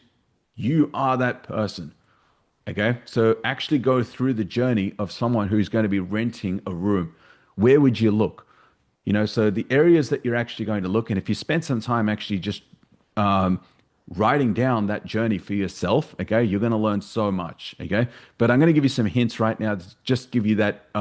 you are that person. Okay. So actually go through the journey of someone who's going to be renting a room. Where would you look? So the areas that you're actually going to look in, if you spend some time actually just um, writing down that journey for yourself, okay, you're going to learn so much. Okay. But I'm going to give you some hints right now to just give you that,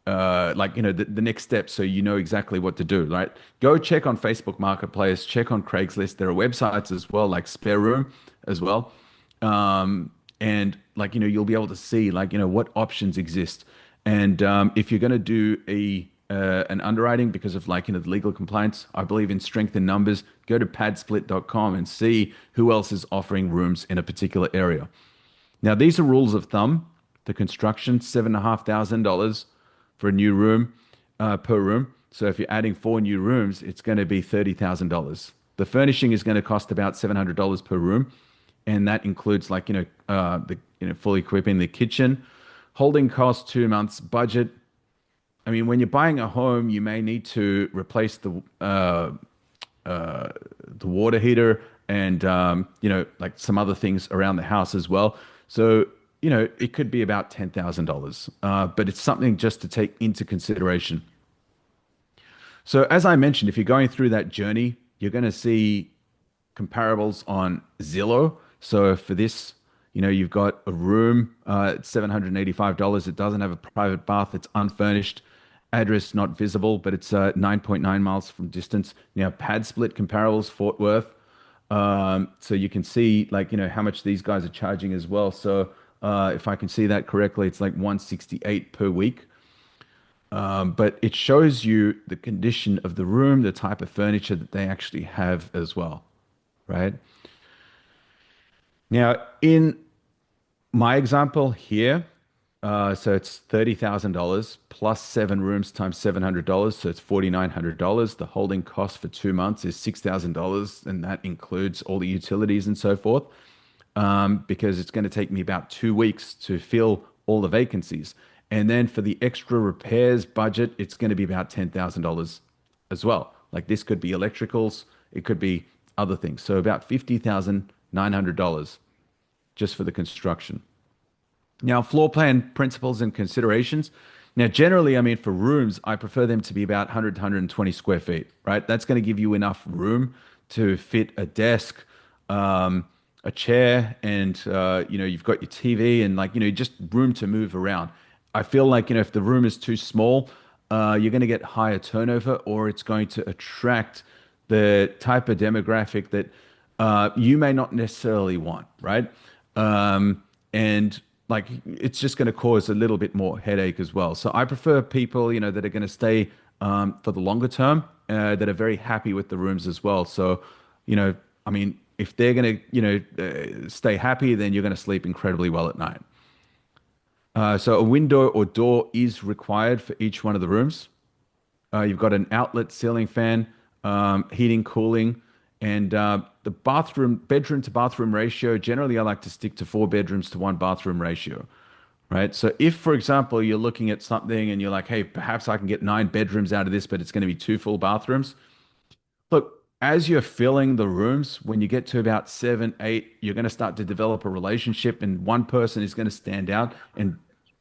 the next step so you know exactly what to do, right? Go check on Facebook Marketplace, check on Craigslist. There are websites as well, like Spare Room as well. And you'll be able to see what options exist. And if you're going to do an underwriting because of the legal compliance, I believe in strength in numbers. Go to padsplit.com and see who else is offering rooms in a particular area. Now, these are rules of thumb. The construction, $7,500 for a new room per room. So if you're adding four new rooms, it's going to be $30,000. The furnishing is going to cost about $700 per room, and that includes full equipping the kitchen. Holding costs 2 months. Budget. I mean, when you're buying a home, you may need to replace the water heater and some other things around the house as well. So it could be about $10,000, but it's something just to take into consideration. So as I mentioned, if you're going through that journey, you're going to see comparables on Zillow. So for this, you've got a room, it's $785. It doesn't have a private bath. It's unfurnished. Address not visible, but it's 9.9 miles from distance. Now, pad split comparables, Fort Worth. So you can see how much these guys are charging as well. So if I can see that correctly, it's like 168 per week. But it shows you the condition of the room, the type of furniture that they actually have as well, right? Now, in my example here, so it's $30,000 plus 7 rooms times $700, so it's $4,900. The holding cost for 2 months is $6,000, and that includes all the utilities and so forth, because it's going to take me about 2 weeks to fill all the vacancies. And then for the extra repairs budget, it's going to be about $10,000 as well. Like this could be electricals, it could be other things. So about $50,900 just for the construction. Now, floor plan principles and considerations. Now, generally, I mean, for rooms, I prefer them to be about 100 to 120 square feet, right? That's going to give you enough room to fit a desk, a chair, and, you've got your TV and just room to move around. I feel like, if the room is too small, you're going to get higher turnover, or it's going to attract the type of demographic that you may not necessarily want, right? And it's just going to cause a little bit more headache as well. So I prefer people, that are going to stay for the longer term, that are very happy with the rooms as well. So, I mean, if they're going to, stay happy, then you're going to sleep incredibly well at night. So a window or door is required for each one of the rooms. You've got an outlet ceiling fan, heating, cooling, and the bedroom to bathroom ratio. Generally, I like to stick to 4 bedrooms to 1 bathroom ratio, right? So if, for example, you're looking at something and you're like, hey, perhaps I can get 9 bedrooms out of this, but it's going to be 2 full bathrooms. Look, as you're filling the rooms, when you get to about 7, 8, you're going to start to develop a relationship, and one person is going to stand out and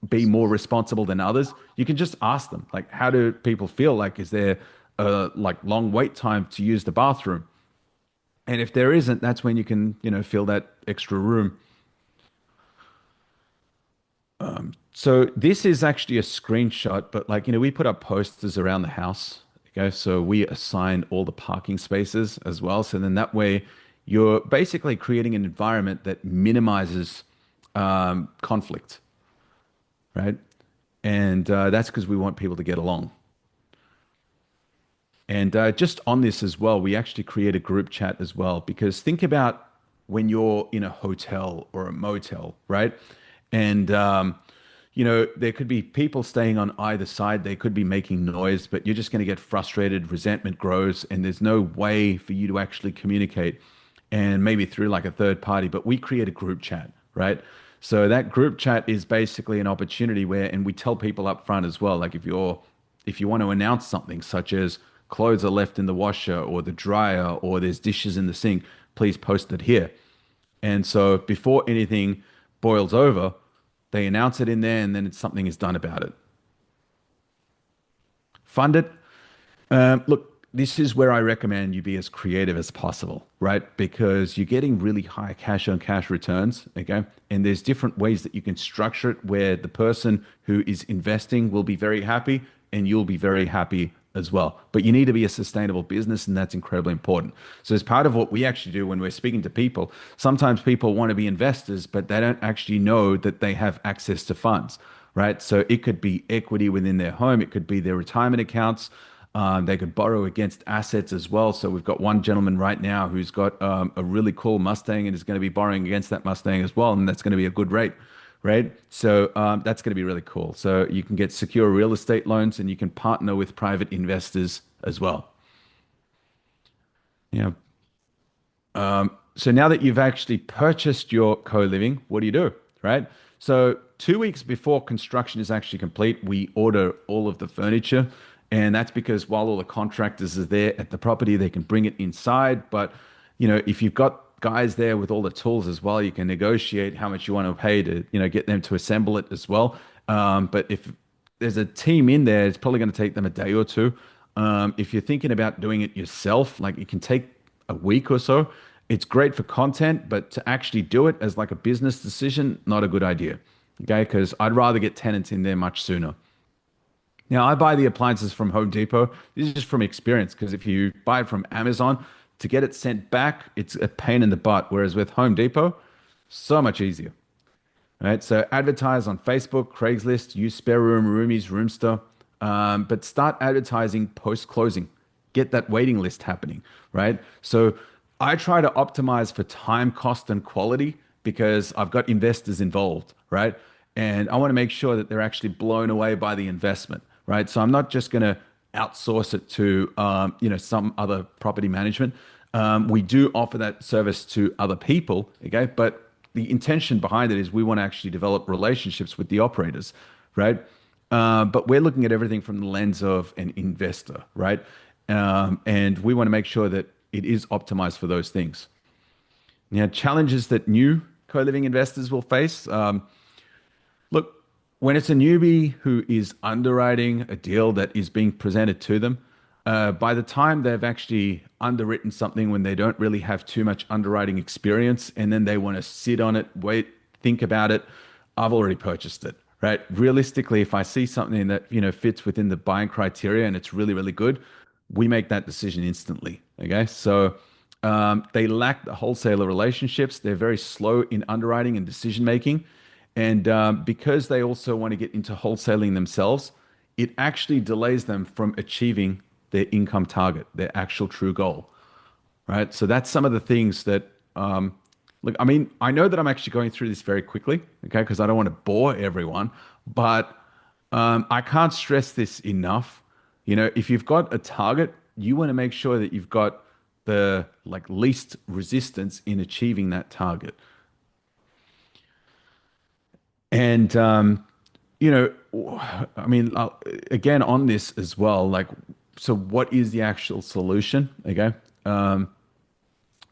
be more responsible than others. You can just ask them, like, how do people feel? Like, is there a like long wait time to use the bathroom? And if there isn't, that's when you can, fill that extra room. So this is actually a screenshot, but like, we put up posters around the house. Okay, so we assign all the parking spaces as well. So then that way you're basically creating an environment that minimizes conflict, right? And that's because we want people to get along. And just on this as well, we actually create a group chat as well, because think about when you're in a hotel or a motel, right? And there could be people staying on either side. They could be making noise, but you're just going to get frustrated. Resentment grows, and there's no way for you to actually communicate. And maybe through like a third party, but we create a group chat, right? So that group chat is basically an opportunity where, and we tell people up front as well, like if you want to announce something such as clothes are left in the washer or the dryer or there's dishes in the sink, please post it here. And so before anything boils over, they announce it in there and then something is done about it. Fund it. Look, this is where I recommend you be as creative as possible, right? Because you're getting really high cash on cash returns, okay? And there's different ways that you can structure it where the person who is investing will be very happy and you'll be very happy as well. But you need to be a sustainable business, and that's incredibly important. So, as part of what we actually do when we're speaking to people, sometimes people want to be investors, but they don't actually know that they have access to funds, right? So, it could be equity within their home, it could be their retirement accounts. They could borrow against assets as well. So, we've got one gentleman right now who's got a really cool Mustang and is going to be borrowing against that Mustang as well. And that's going to be a good rate, right? So that's going to be really cool. So you can get secure real estate loans and you can partner with private investors as well. Yeah. So now that you've actually purchased your co-living, what do? Right? So 2 weeks before construction is actually complete, we order all of the furniture. And that's because while all the contractors are there at the property, they can bring it inside. But, if you've got guys there with all the tools as well, you can negotiate how much you want to pay to, get them to assemble it as well. But if there's a team in there, it's probably going to take them a day or two. If you're thinking about doing it yourself, like it can take a week or so. It's great for content, but to actually do it as like a business decision, not a good idea. Okay, because I'd rather get tenants in there much sooner. Now, I buy the appliances from Home Depot. This is just from experience, because if you buy it from Amazon, to get it sent back, it's a pain in the butt. Whereas with Home Depot, so much easier. Right? So advertise on Facebook, Craigslist, use Spare Room, Roomies, Roomster, but start advertising post closing. Get that waiting list happening, right? So I try to optimize for time, cost, and quality because I've got investors involved, right? And I want to make sure that they're actually blown away by the investment, right? So I'm not just going to outsource it to some other property management. We do offer that service to other people, okay? But the intention behind it is we want to actually develop relationships with the operators, right? But we're looking at everything from the lens of an investor, right? And we want to make sure that it is optimized for those things. Now, challenges that new co-living investors will face. Look, when it's a newbie who is underwriting a deal that is being presented to them, by the time they've actually underwritten something when they don't really have too much underwriting experience, and then they want to sit on it, wait, think about it, I've already purchased it, right? Realistically, if I see something that fits within the buying criteria and it's really, really good, we make that decision instantly. Okay, so they lack the wholesaler relationships. They're very slow in underwriting and decision making. And because they also want to get into wholesaling themselves, it actually delays them from achieving their income target, their actual true goal, right? So that's some of the things that, look, I mean, I know that I'm actually going through this very quickly, okay, because I don't want to bore everyone, but I can't stress this enough. If you've got a target, you want to make sure that you've got the like least resistance in achieving that target. And you know, I mean, again on this as well, like, so what is the actual solution? Okay.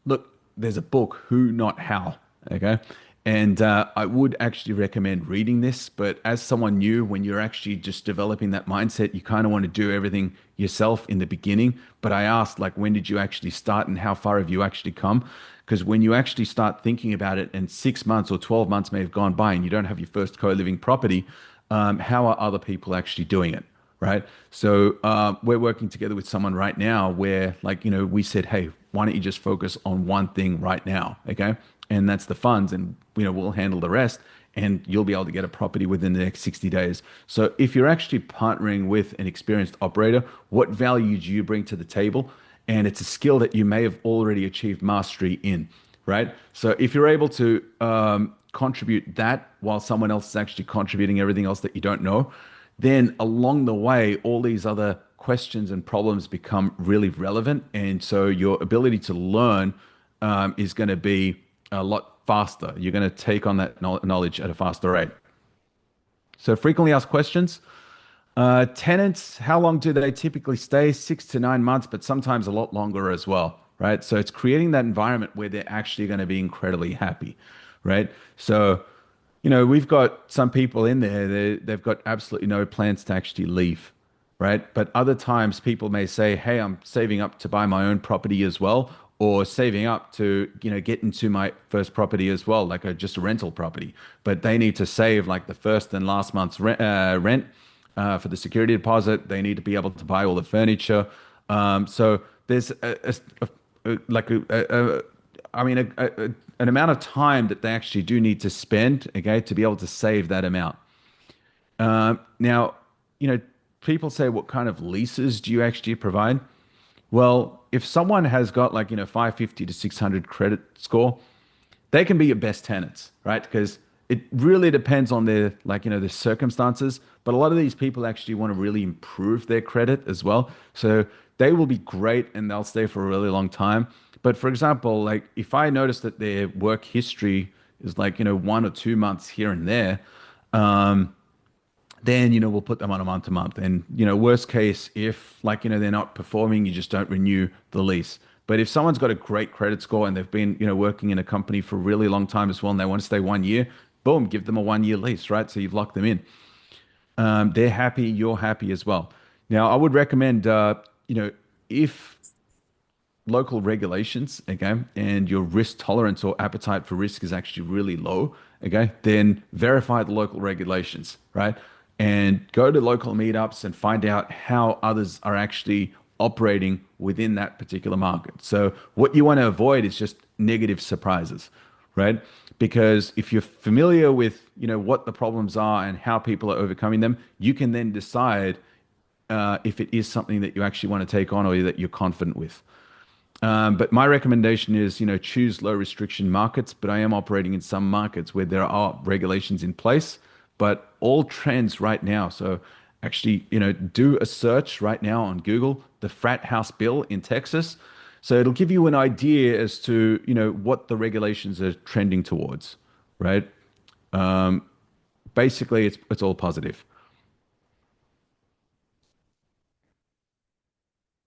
Look, there's a book, Who Not How. Okay. And I would actually recommend reading this, but as someone new, when you're actually just developing that mindset, you kind of want to do everything yourself in the beginning. But I asked, like, when did you actually start and how far have you actually come? Because when you actually start thinking about it and 6 months or 12 months may have gone by and you don't have your first co-living property, how are other people actually doing it? Right. So we're working together with someone right now where, like, we said, hey, why don't you just focus on one thing right now? Okay. And that's the funds. And, we'll handle the rest and you'll be able to get a property within the next 60 days. So if you're actually partnering with an experienced operator, what value do you bring to the table? And it's a skill that you may have already achieved mastery in, right? So if you're able to contribute that while someone else is actually contributing everything else that you don't know, then along the way, all these other questions and problems become really relevant. And so your ability to learn is going to be a lot faster. You're going to take on that knowledge at a faster rate. So frequently asked questions. Tenants, how long do they typically stay? 6 to 9 months, but sometimes a lot longer as well, right? So it's creating that environment where they're actually going to be incredibly happy, right? So, we've got some people in there, they've got absolutely no plans to actually leave, right? But other times people may say, hey, I'm saving up to buy my own property as well, or saving up to, get into my first property as well, like just a rental property. But they need to save like the first and last month's rent for the security deposit. They need to be able to buy all the furniture. So there's an amount of time that they actually do need to spend, okay, to be able to save that amount. Now, people say, what kind of leases do you actually provide? Well, if someone has got like, 550 to 600 credit score, they can be your best tenants, right? Because it really depends on their, like, their circumstances. But a lot of these people actually want to really improve their credit as well. So they will be great and they'll stay for a really long time. But for example, like if I notice that their work history is like, 1 or 2 months here and there, then we'll put them on a month to month. And worst case, if like they're not performing, you just don't renew the lease. But if someone's got a great credit score and they've been working in a company for a really long time as well, and they want to stay 1 year, boom, give them a 1 year lease, right? So you've locked them in. They're happy, you're happy as well. Now, I would recommend if local regulations, okay, and your risk tolerance or appetite for risk is actually really low, okay, then verify the local regulations, right? And go to local meetups and find out how others are actually operating within that particular market. So what you want to avoid is just negative surprises, right? Because if you're familiar with, what the problems are and how people are overcoming them, you can then decide if it is something that you actually want to take on or that you're confident with. But my recommendation is, choose low restriction markets, but I am operating in some markets where there are regulations in place, but all trends right now. So actually, do a search right now on Google, the frat house bill in Texas. So it'll give you an idea as to, what the regulations are trending towards, right? Basically, it's all positive.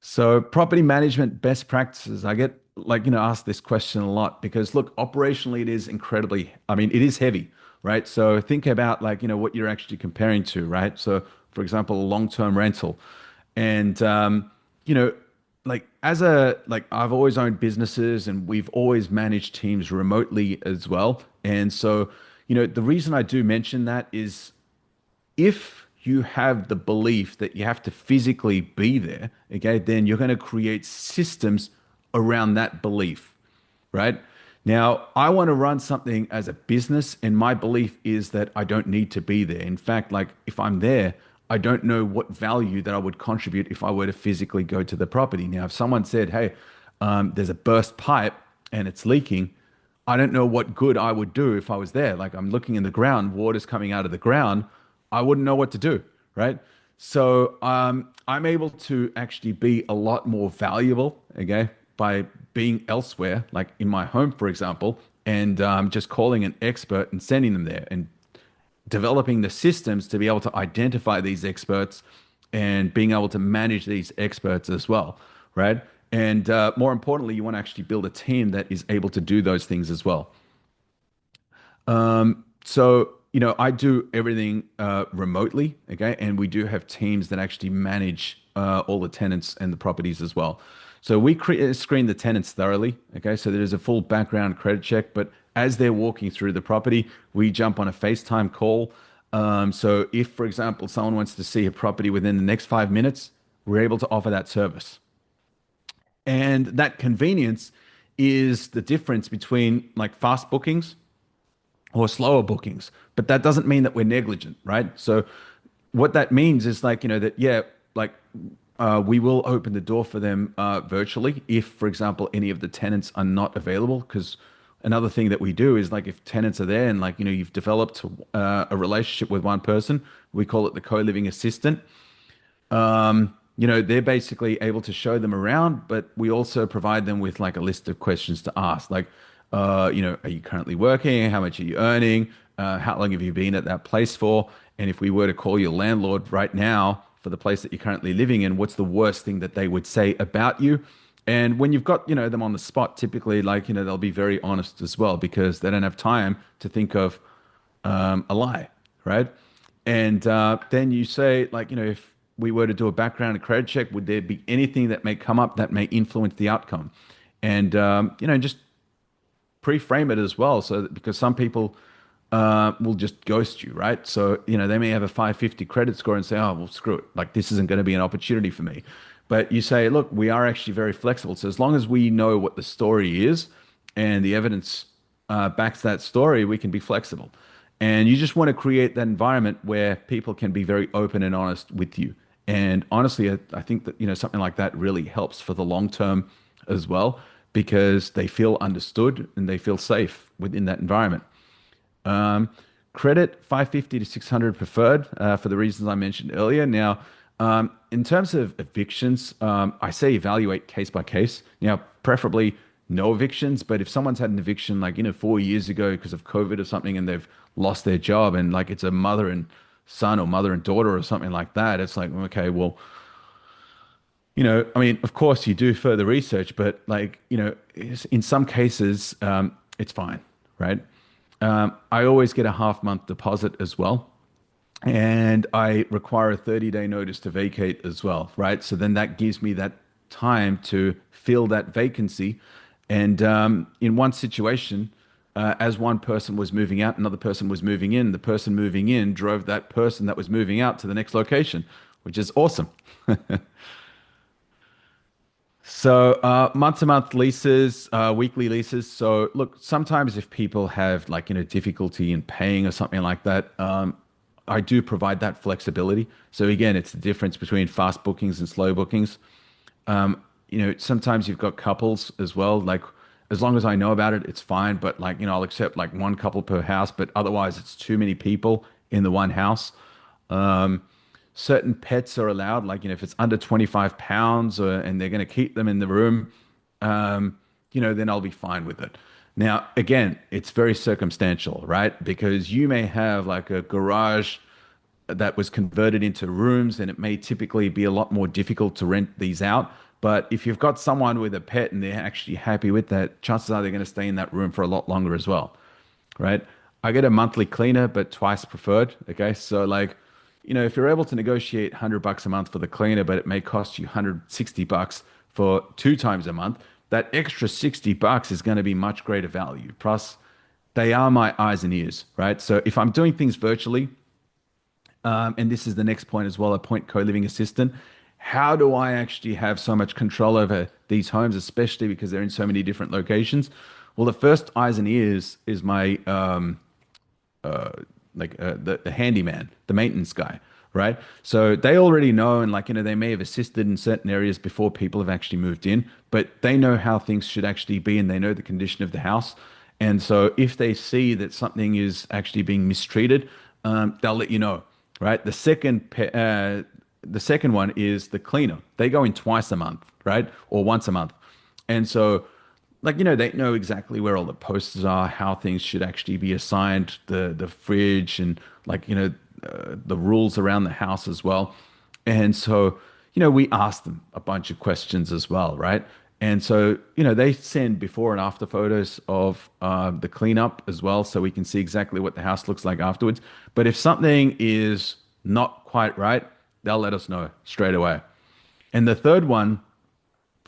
So property management best practices. I get like, asked this question a lot because look, operationally it is incredibly, I mean, it is heavy, right? So think about like, what you're actually comparing to, right? So for example, a long-term rental and, you know, like I've always owned businesses and we've always managed teams remotely as well. And so, the reason I do mention that is if you have the belief that you have to physically be there, okay, then you're going to create systems around that belief, right? Now, I want to run something as a business, and my belief is that I don't need to be there. In fact, like if I'm there, I don't know what value that I would contribute if I were to physically go to the property. Now, if someone said, hey, there's a burst pipe and it's leaking, I don't know what good I would do if I was there. Like I'm looking in the ground, water's coming out of the ground. I wouldn't know what to do, right? So I'm able to actually be a lot more valuable, okay, by being elsewhere, like in my home, for example, and just calling an expert and sending them there and developing the systems to be able to identify these experts and being able to manage these experts as well, right? And more importantly, you want to actually build a team that is able to do those things as well. So, I do everything remotely, okay? And we do have teams that actually manage all the tenants and the properties as well. So we screen the tenants thoroughly, okay? So there's a full background credit check, but as they're walking through the property, we jump on a FaceTime call. So if, for example, someone wants to see a property within the next 5 minutes, we're able to offer that service. And that convenience is the difference between like fast bookings or slower bookings. But that doesn't mean that we're negligent, right? So what that means is like, that, yeah, like we will open the door for them virtually if, for example, any of the tenants are not available. Because another thing that we do is like if tenants are there and like, you've developed a relationship with one person, we call it the co-living assistant. They're basically able to show them around, but we also provide them with like a list of questions to ask, like, are you currently working? How much are you earning? How long have you been at that place for? And if we were to call your landlord right now for the place that you're currently living in, what's the worst thing that they would say about you? And when you've got, them on the spot, typically, like, they'll be very honest as well because they don't have time to think of a lie, right? And then you say, like, if we were to do a background and credit check, would there be anything that may come up that may influence the outcome? And, just pre-frame it as well. So that, because some people will just ghost you, right? So, they may have a 550 credit score and say, oh, well, screw it. Like, this isn't going to be an opportunity for me. But you say, look, we are actually very flexible. So as long as we know what the story is and the evidence backs that story, we can be flexible. And you just want to create that environment where people can be very open and honest with you. And honestly, I think that, something like that really helps for the long term as well, because they feel understood and they feel safe within that environment. Um, Credit 550 to 600 preferred for the reasons I mentioned earlier. Now, in terms of evictions, I say evaluate case by case. Now, preferably no evictions, but if someone's had an eviction like, 4 years ago because of COVID or something and they've lost their job and like it's a mother and son or mother and daughter or something like that, it's like, okay, well, I mean, of course you do further research, but like, in some cases, it's fine, right? I always get a half-month deposit as well. And I require a 30-day notice to vacate as well, right? So then that gives me that time to fill that vacancy. And in one situation, as one person was moving out, another person was moving in. The person moving in drove that person that was moving out to the next location, which is awesome. So month-to-month leases, weekly leases. So look, sometimes if people have like, difficulty in paying or something like that, I do provide that flexibility. So again, it's the difference between fast bookings and slow bookings. Sometimes you've got couples as well. Like as long as I know about it, it's fine. But like, I'll accept like one couple per house, but otherwise it's too many people in the one house. Certain pets are allowed, like, if it's under 25 pounds and they're going to keep them in the room, then I'll be fine with it. Now, again, it's very circumstantial, right? Because you may have like a garage that was converted into rooms and it may typically be a lot more difficult to rent these out. But if you've got someone with a pet and they're actually happy with that, chances are they're going to stay in that room for a lot longer as well, right? I get a monthly cleaner, but twice preferred. Okay. So like, if you're able to negotiate $100 a month for the cleaner, but it may cost you $160 for 2 times a month, that extra $60 is going to be much greater value. Plus, they are my eyes and ears, right? So if I'm doing things virtually, and this is the next point as well, a point co-living assistant, how do I actually have so much control over these homes, especially because they're in so many different locations? Well, the first eyes and ears is my the handyman, the maintenance guy, right? So they already know, and like, they may have assisted in certain areas before people have actually moved in, but they know how things should actually be and they know the condition of the house. And so if they see that something is actually being mistreated, they'll let you know, right? The second the second one is the cleaner. They go in twice a month, right? Or once a month. And so, like, they know exactly where all the posters are, how things should actually be assigned, the fridge, and like, the rules around the house as well. And so, we ask them a bunch of questions as well, right? And so, they send before and after photos of the cleanup as well, so we can see exactly what the house looks like afterwards. But if something is not quite right, they'll let us know straight away. And the third one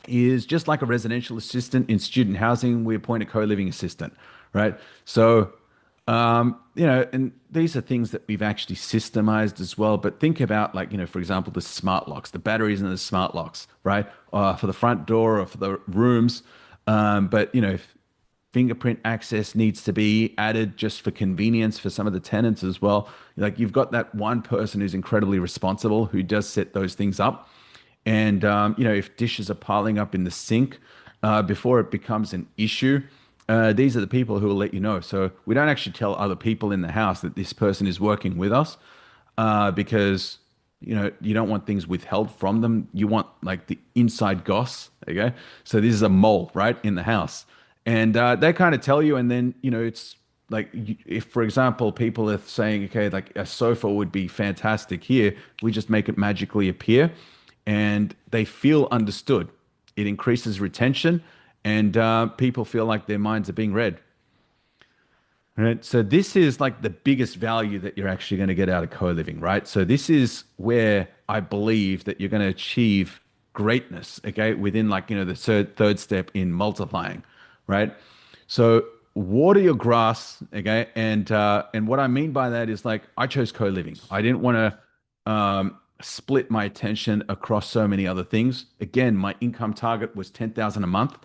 is just like a residential assistant in student housing, we appoint a co-living assistant, right? So, and these are things that we've actually systemized as well. But think about, like, for example, the smart locks, the batteries in the smart locks, right? For the front door or for the rooms. But, if fingerprint access needs to be added just for convenience for some of the tenants as well. Like, you've got that one person who's incredibly responsible who does set those things up. And if dishes are piling up in the sink before it becomes an issue, these are the people who will let you know. So we don't actually tell other people in the house that this person is working with us because you don't want things withheld from them. You want like the inside goss. Okay, so this is a mole right in the house, and they kind of tell you, and then it's like if, for example, people are saying, okay, like a sofa would be fantastic here, we just make it magically appear and they feel understood. It increases retention, and people feel like their minds are being read. Right. So this is like the biggest value that you're actually going to get out of co-living, right? So this is where I believe that you're going to achieve greatness, okay, within like, the third step in multiplying, right? So water your grass, okay? And what I mean by that is like I chose co-living. I didn't want to split my attention across so many other things. Again, my income target was 10,000 a month.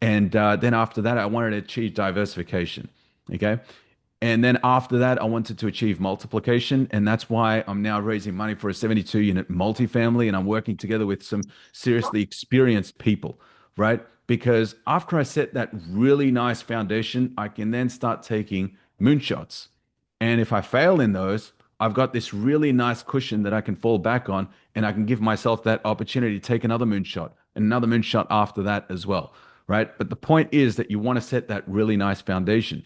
And then after that, I wanted to achieve diversification. Okay. And then after that, I wanted to achieve multiplication. And that's why I'm now raising money for a 72 unit multifamily. And I'm working together with some seriously experienced people, right? Because after I set that really nice foundation, I can then start taking moonshots. And if I fail in those, I've got this really nice cushion that I can fall back on, and I can give myself that opportunity to take another moonshot and another moonshot after that as well, right? But the point is that you want to set that really nice foundation.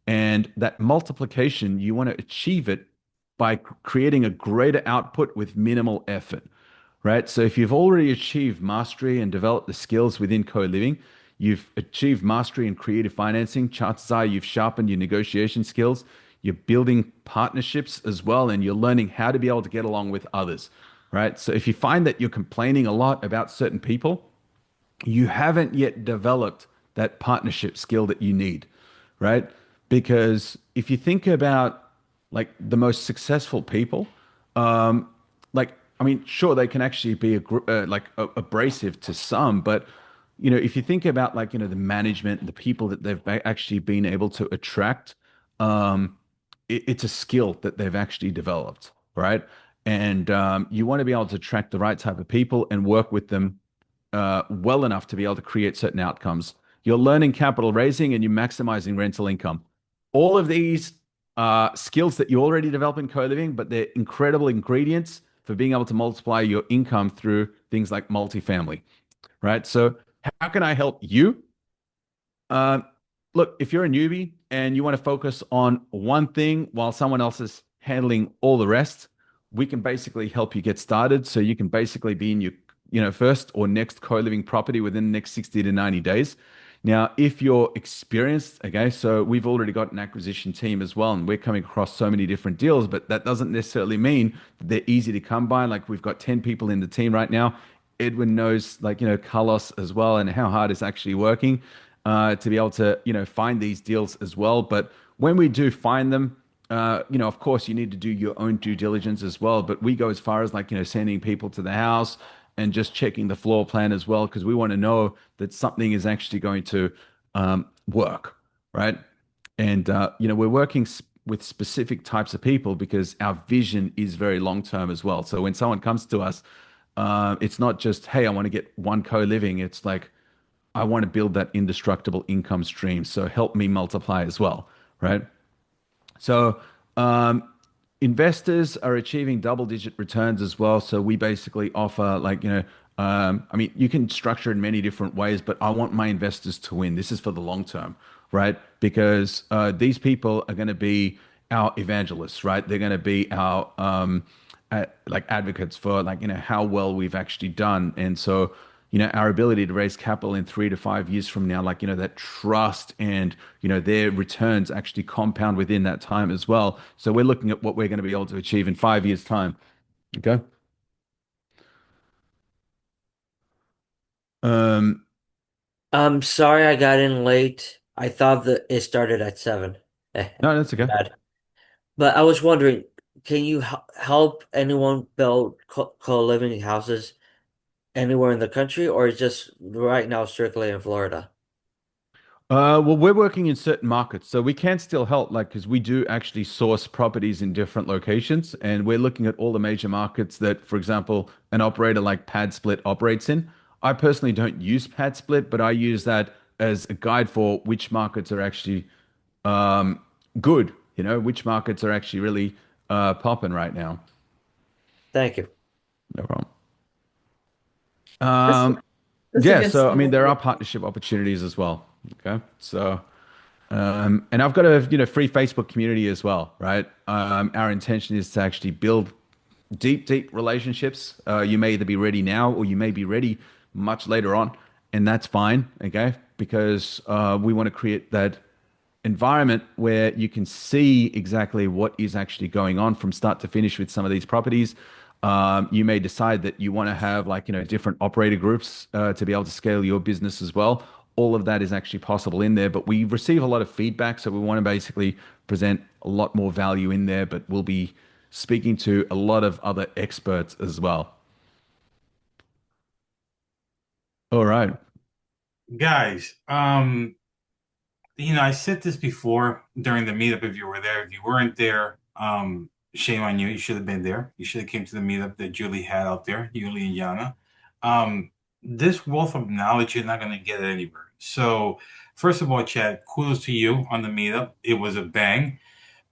And that multiplication, you want to achieve it by creating a greater output with minimal effort, right? So if you've already achieved mastery and developed the skills within co-living, you've achieved mastery in creative financing, chances are you've sharpened your negotiation skills, you're building partnerships as well, and you're learning how to be able to get along with others, right? So if you find that you're complaining a lot about certain people, you haven't yet developed that partnership skill that you need, right? Because if you think about like the most successful people, like I mean, sure they can actually be abrasive to some, but if you think about like the management, the people that they've actually been able to attract, it's a skill that they've actually developed, right? And you want to be able to attract the right type of people and work with them well enough to be able to create certain outcomes. You're learning capital raising and you're maximizing rental income. All of these skills that you already develop in co-living, but they're incredible ingredients for being able to multiply your income through things like multifamily, right? So how can I help you? Uh, Look, if you're a newbie and you want to focus on one thing while someone else is handling all the rest, we can basically help you get started. So you can basically be in your, first or next co-living property within the next 60 to 90 days. Now, if you're experienced, okay, so we've already got an acquisition team as well, and we're coming across so many different deals, but that doesn't necessarily mean that they're easy to come by. Like we've got 10 people in the team right now. Edwin knows, like, Carlos as well, and how hard it's actually working to be able to, find these deals as well. But when we do find them, of course, you need to do your own due diligence as well. But we go as far as like, sending people to the house and just checking the floor plan as well, because we want to know that something is actually going to work, right? And, we're working with specific types of people because our vision is very long term as well. So when someone comes to us, it's not just, hey, I want to get one co-living. It's like, I want to build that indestructible income stream. So help me multiply as well, right? So, investors are achieving double-digit returns as well. So we basically offer I mean, you can structure it in many different ways, but I want my investors to win. This is for the long term, right? Because these people are going to be our evangelists, right? They're going to be our like advocates for how well we've actually done. And so, our ability to raise capital in 3 to 5 years from now, that trust and, their returns actually compound within that time as well. So we're looking at what we're going to be able to achieve in 5 years' time. Okay. Um, I'm sorry I got in late. I thought that it started at 7. no, that's okay. Bad. But I was wondering, can you help anyone build co-living houses anywhere in the country, or is just right now strictly in Florida? Well, we're working in certain markets, so we can still help, because we do actually source properties in different locations, and we're looking at all the major markets that, for example, an operator like PadSplit operates in. I personally don't use PadSplit, but I use that as a guide for which markets are actually um, good, which markets are actually really popping right now. Thank you. No problem. That's that's a Yeah, good so I mean, there story. are partnership opportunities as well. Okay, so. And I've got a free Facebook community as well, right? Our intention is to actually build deep, deep relationships. You may either be ready now or you may be ready much later on, and that's fine, okay? Because we want to create that environment where you can see exactly what is actually going on from start to finish with some of these properties. You may decide that you want to have different operator groups to be able to scale your business as well. All of that is actually possible in there, but we receive a lot of feedback, so we want to basically present a lot more value in there, but we'll be speaking to a lot of other experts as well. All right. Guys, I said this before during the meetup if you were there. If you weren't there, shame on you. You should have been there. You should have came to the meetup that Julie had out there, Julie and Yana. This wealth of knowledge, you're not going to get it anywhere. So, first of all, Chad, kudos to you on the meetup. It was a bang.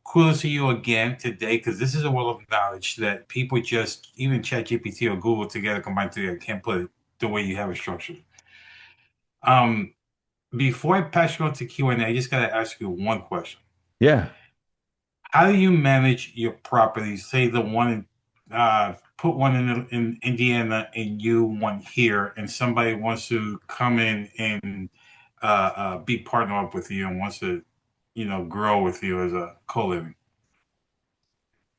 Kudos to you again today, because this is a wealth of knowledge that people just, even ChatGPT or Google together, combined together, can't put it the way you have it structured. Before I pass you on to Q&A, I just got to ask you one question. Yeah. How do you manage your properties? Say the one put one in Indiana and you one here, and somebody wants to come in and be partnered up with you and wants to, grow with you as a co-living.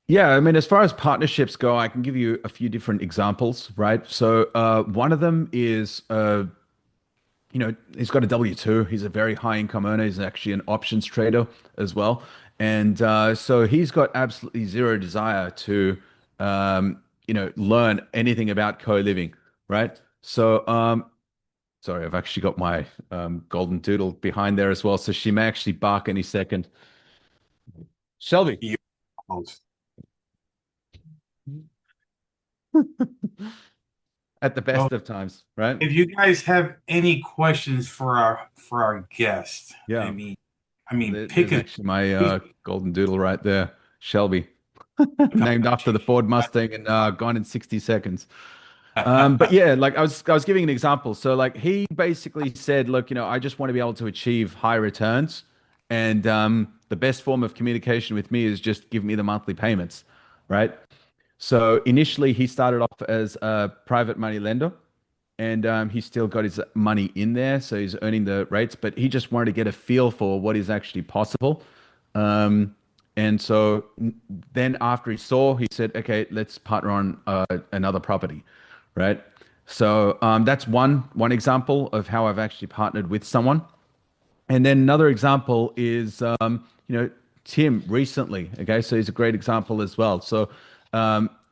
Yeah, I mean, as far as partnerships go, I can give you a few different examples, right? So, one of them is he's got a W-2. He's a very high income earner. He's actually an options trader as well. And so he's got absolutely zero desire to, learn anything about co-living, right? So, sorry, I've actually got my golden doodle behind there as well. So she may actually bark any second. Shelby. You At the So best of times, right? if you guys have any questions for our guest, I Yeah. mean, pick There's a actually my golden doodle right there, Shelby, named after the Ford Mustang and gone in 60 seconds. But yeah, like I was giving an example. So like he basically said, look, I just want to be able to achieve high returns, and the best form of communication with me is just give me the monthly payments, right? So initially he started off as a private money lender, and he's still got his money in there, so he's earning the rates, but he just wanted to get a feel for what is actually possible. Um, and so then after he saw, he said, okay, let's partner on another property, right? So that's one example of how I've actually partnered with someone. And then another example is, Tim recently. Okay, so he's a great example as well. So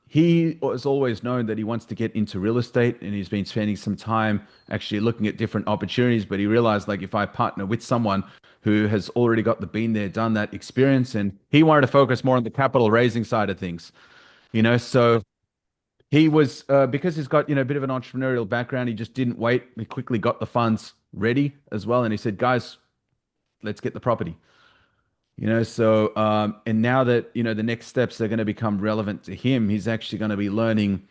he has always known that he wants to get into real estate, and he's been spending some time actually looking at different opportunities. But he realized, like, if I partner with someone who has already got the been there, done that experience, and he wanted to focus more on the capital raising side of things, so he was because he's got a bit of an entrepreneurial background. He just didn't wait. He quickly got the funds ready as well, and he said, "Guys, let's get the property." So and now that the next steps are going to become relevant to him, he's actually going to be learning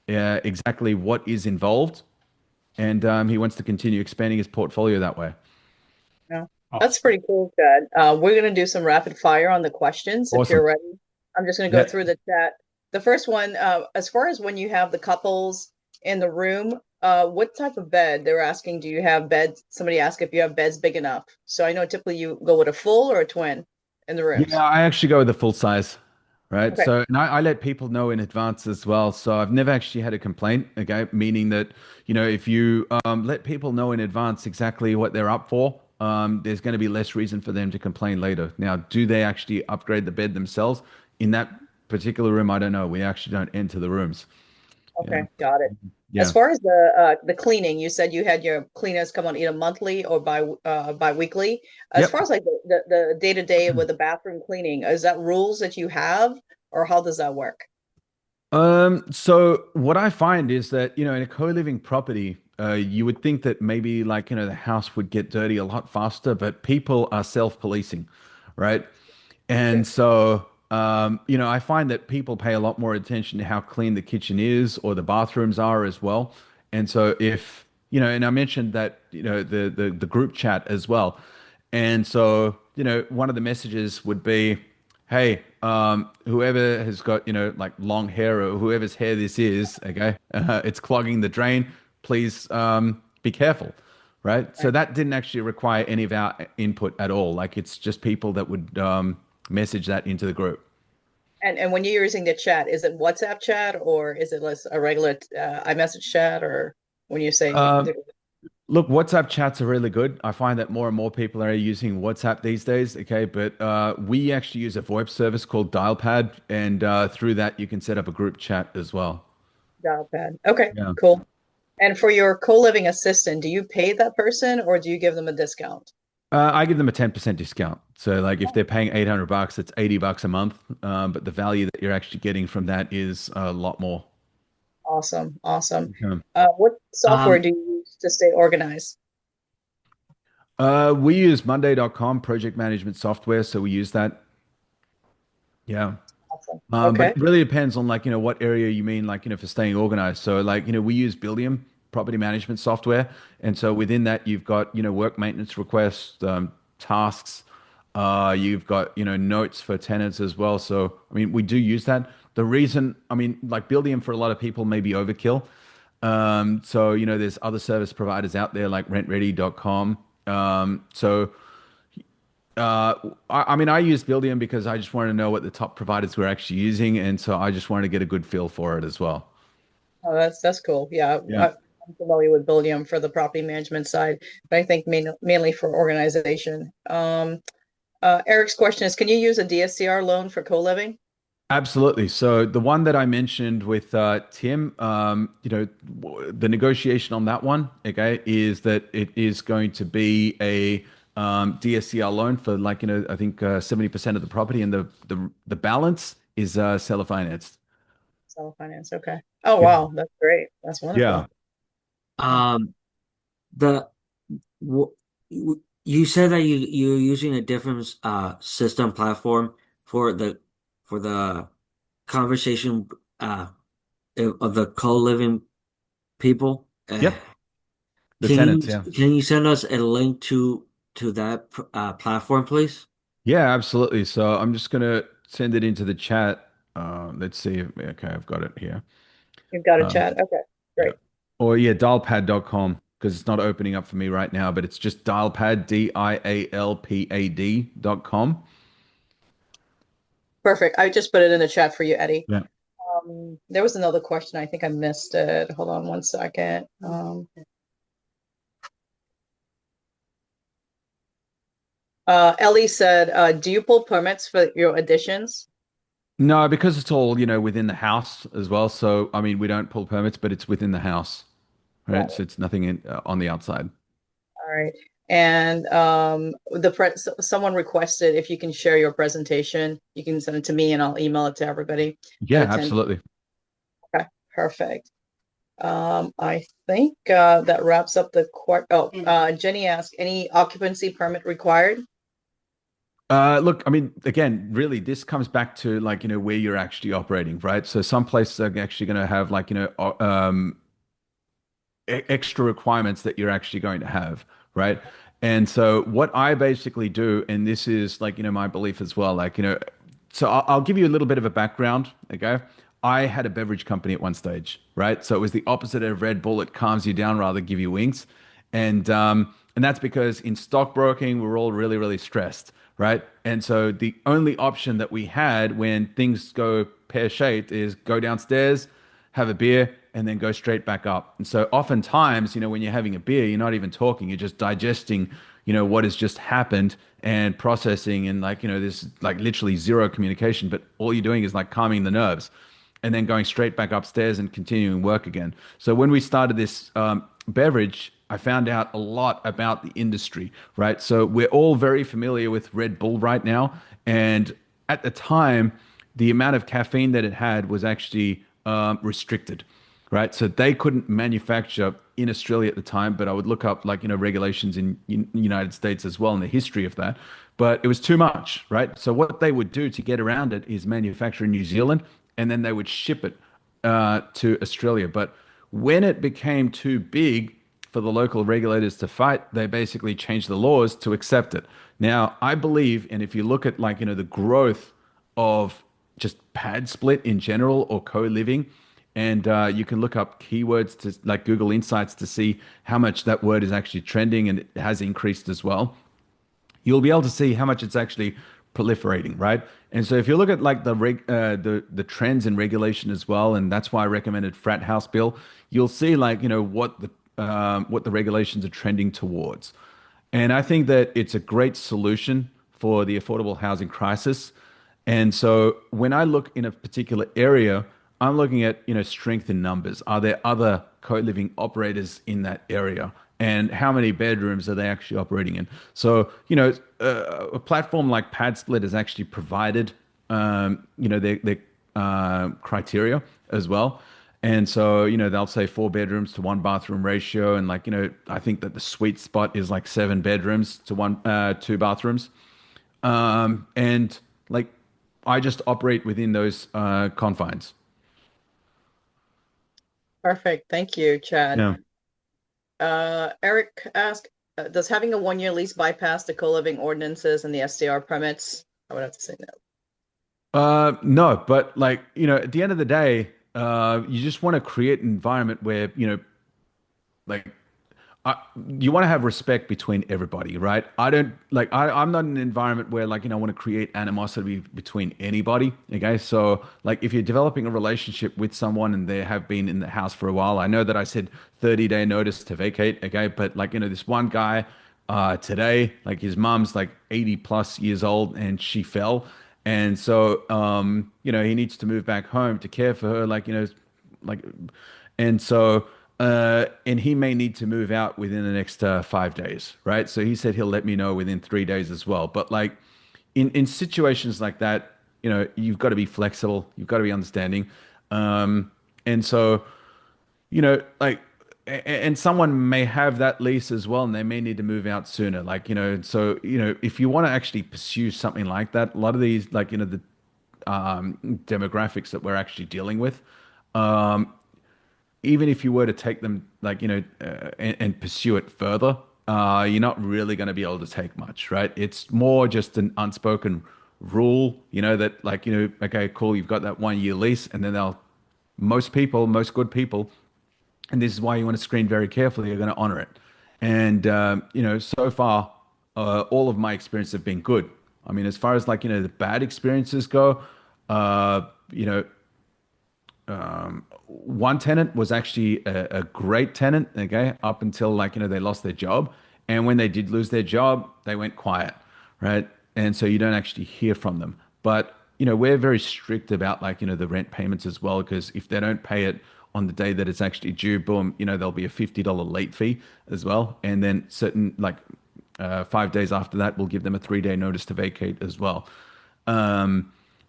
exactly what is involved, and he wants to continue expanding his portfolio that way. Yeah, that's Awesome. pretty cool, Chad. We're gonna do some rapid fire on the questions if Awesome. you're ready. I'm just gonna go Yeah. through the chat. The first one, as far as when you have the couples in the room, what type of bed? They're asking, do you have beds? Somebody asked if you have beds big enough. So I know typically you go with a full or a twin in the Yeah, rooms. I actually go with the full size, right? Okay. So, and I let people know in advance as well. So I've never actually had a complaint, okay? Meaning that, if you let people know in advance exactly what they're up for, there's going to be less reason for them to complain later. Now, do they actually upgrade the bed themselves? In that particular room, I don't know. We actually don't enter the rooms. Yeah. Okay, got it. As Yeah. far as the cleaning, you said you had your cleaners come on either monthly or bi-weekly. As far Yep. as like the day-to-day with the bathroom cleaning, is that rules that you have, or how does that work? So what I find is that, in a co-living property, you would think that maybe like, the house would get dirty a lot faster, but people are self-policing, right? Okay. And so, I find that people pay a lot more attention to how clean the kitchen is or the bathrooms are as well. And so if, and I mentioned that, the group chat as well. And so, one of the messages would be, hey, whoever has got, like long hair or whoever's hair this is, okay, it's clogging the drain. Please be careful, right? So Right. that didn't actually require any of our input at all. Like it's just people that would message that into the group. And when you're using the chat, is it WhatsApp chat or is it less a regular iMessage chat, or when you say Um, Look, WhatsApp chats are really good. I find that more and more people are using WhatsApp these days. Okay, but we actually use a VoIP service called Dialpad, and through that you can set up a group chat as well. dial pad? Okay, Yeah. cool. And for your co-living assistant, do you pay that person or do you give them a discount? I give them a 10% discount. So like if they're paying $800, it's $80 a month. But the value that you're actually getting from that is a lot more. Awesome, awesome. Okay. What software Um, do you use to stay organized? We use Monday.com project management software, so we use that. Yeah. Awesome. But Okay. it really depends on like, what area you mean, like, for staying organized. So like, we use Buildium property management software. And so within that, you've got, work maintenance requests, tasks, you've got, notes for tenants as well. So, I mean, we do use that. The reason, I mean, like Buildium for a lot of people may be overkill. So, there's other service providers out there like rentready.com. So I mean, I use Buildium because I just wanted to know what the top providers were actually using, and so I just wanted to get a good feel for it as well. Oh, that's cool. Yeah, Yeah. I'm familiar with Buildium for the property management side, but I think mainly for organization. Eric's question is, can you use a DSCR loan for co-living? Absolutely. So the one that I mentioned with Tim, the negotiation on that one, okay, is that it is going to be a DSCR loan for like, I think 70% of the property, and the balance is seller financed. Seller finance. Okay. Oh, Yeah. wow. That's great. That's Yeah. wonderful. um, the w you said that you're using a different system platform for the conversation of the co-living people. Yep. The tenants. Yeah. Can you send us a link to that platform, please? Yeah, absolutely. So I'm just gonna send it into the chat. Let's see. Okay, I've got it here. You've got a Um, chat. Okay, yeah. great. Or yeah, dialpad.com because it's not opening up for me right now, but it's just dialpad, dialpad.com. Perfect. I just put it in the chat for you, Eddie. Yeah. There was another question. I think I missed it. Hold on one second. Ellie said, do you pull permits for your additions? No, because it's all, within the house as well. So I mean, we don't pull permits, but it's within the house, right? Got So it. it's nothing on the outside. All right. And someone requested if you can share your presentation, you can send it to me and I'll email it to everybody that Yeah, attend. absolutely. Okay, perfect. I think that wraps up the Jenny asked, any occupancy permit required? Look, I mean, again, really, this comes back to like, where you're actually operating, right? So some places are actually going to have like, extra requirements that you're actually going to have, right? And so what I basically do, and this is like, my belief as well, like, so I'll give you a little bit of a background, okay? I had a beverage company at one stage, right? So it was the opposite of Red Bull. It calms you down rather than give you wings. And that's because in stockbroking, we're all really, really stressed, right? And so the only option that we had when things go pear-shaped is go downstairs, have a beer, and then go straight back up. And so oftentimes, when you're having a beer, you're not even talking, you're just digesting, what has just happened and processing and like, there's like literally zero communication, but all you're doing is like calming the nerves and then going straight back upstairs and continuing work again. So when we started this beverage, I found out a lot about the industry, right? So we're all very familiar with Red Bull right now. And at the time, the amount of caffeine that it had was actually restricted, right? So they couldn't manufacture in Australia at the time, but I would look up like, regulations in United States as well and the history of that. But it was too much, right? So what they would do to get around it is manufacture in New Zealand and then they would ship it to Australia. But when it became too big for the local regulators to fight, they basically changed the laws to accept it. Now, I believe, and if you look at like, the growth of just pad split in general or co-living, and you can look up keywords to like Google Insights to see how much that word is actually trending, and it has increased as well. You'll be able to see how much it's actually proliferating, right? And so if you look at like the trends in regulation as well, and that's why I recommended Frat House Bill, you'll see like what the regulations are trending towards. And I think that it's a great solution for the affordable housing crisis. And so when I look in a particular area, I'm looking at, strength in numbers. Are there other co-living operators in that area? And how many bedrooms are they actually operating in? So, a platform like PadSplit has actually provided, their criteria as well. And so, they'll say 4 bedrooms to 1 bathroom ratio. And like, I think that the sweet spot is like 7 bedrooms to 2 bathrooms. And like, I just operate within those confines. Perfect. Thank you, Chad. Yeah. Eric asked, does having a 1-year lease bypass the co-living ordinances and the SDR permits? I would have to say no. No, but like, at the end of the day, you just want to create an environment where, like uh, you want to have respect between everybody, right? I don't like I'm not in an environment where like, I want to create animosity between anybody. Okay. So like if you're developing a relationship with someone and they have been in the house for a while, I know that I said 30-day notice to vacate, okay, but like, this one guy today, like his mom's like 80 plus years old and she fell. And so he needs to move back home to care for her, like, like and so and he may need to move out within the next 5 days, right? So he said he'll let me know within 3 days as well. But like in situations like that, you've got to be flexible, you've got to be understanding. And so, like, and someone may have that lease as well, and they may need to move out sooner. Like, so, if you want to actually pursue something like that, a lot of these, like, the demographics that we're actually dealing with, um, even if you were to take them like and pursue it further, you're not really going to be able to take much, right? It's more just an unspoken rule, that like, okay, cool, you've got that 1-year lease, and then most good people, and this is why you want to screen very carefully, are going to honor it. And so far, all of my experiences have been good. I mean, as far as like, the bad experiences go, uh, you know, one tenant was actually a great tenant, okay, up until like, they lost their job. And when they did lose their job, they went quiet, right? And so you don't actually hear from them. But, we're very strict about like, the rent payments as well, because if they don't pay it on the day that it's actually due, boom, there'll be a $50 late fee as well. And then certain like 5 days after that, we'll give them a 3-day notice to vacate as well.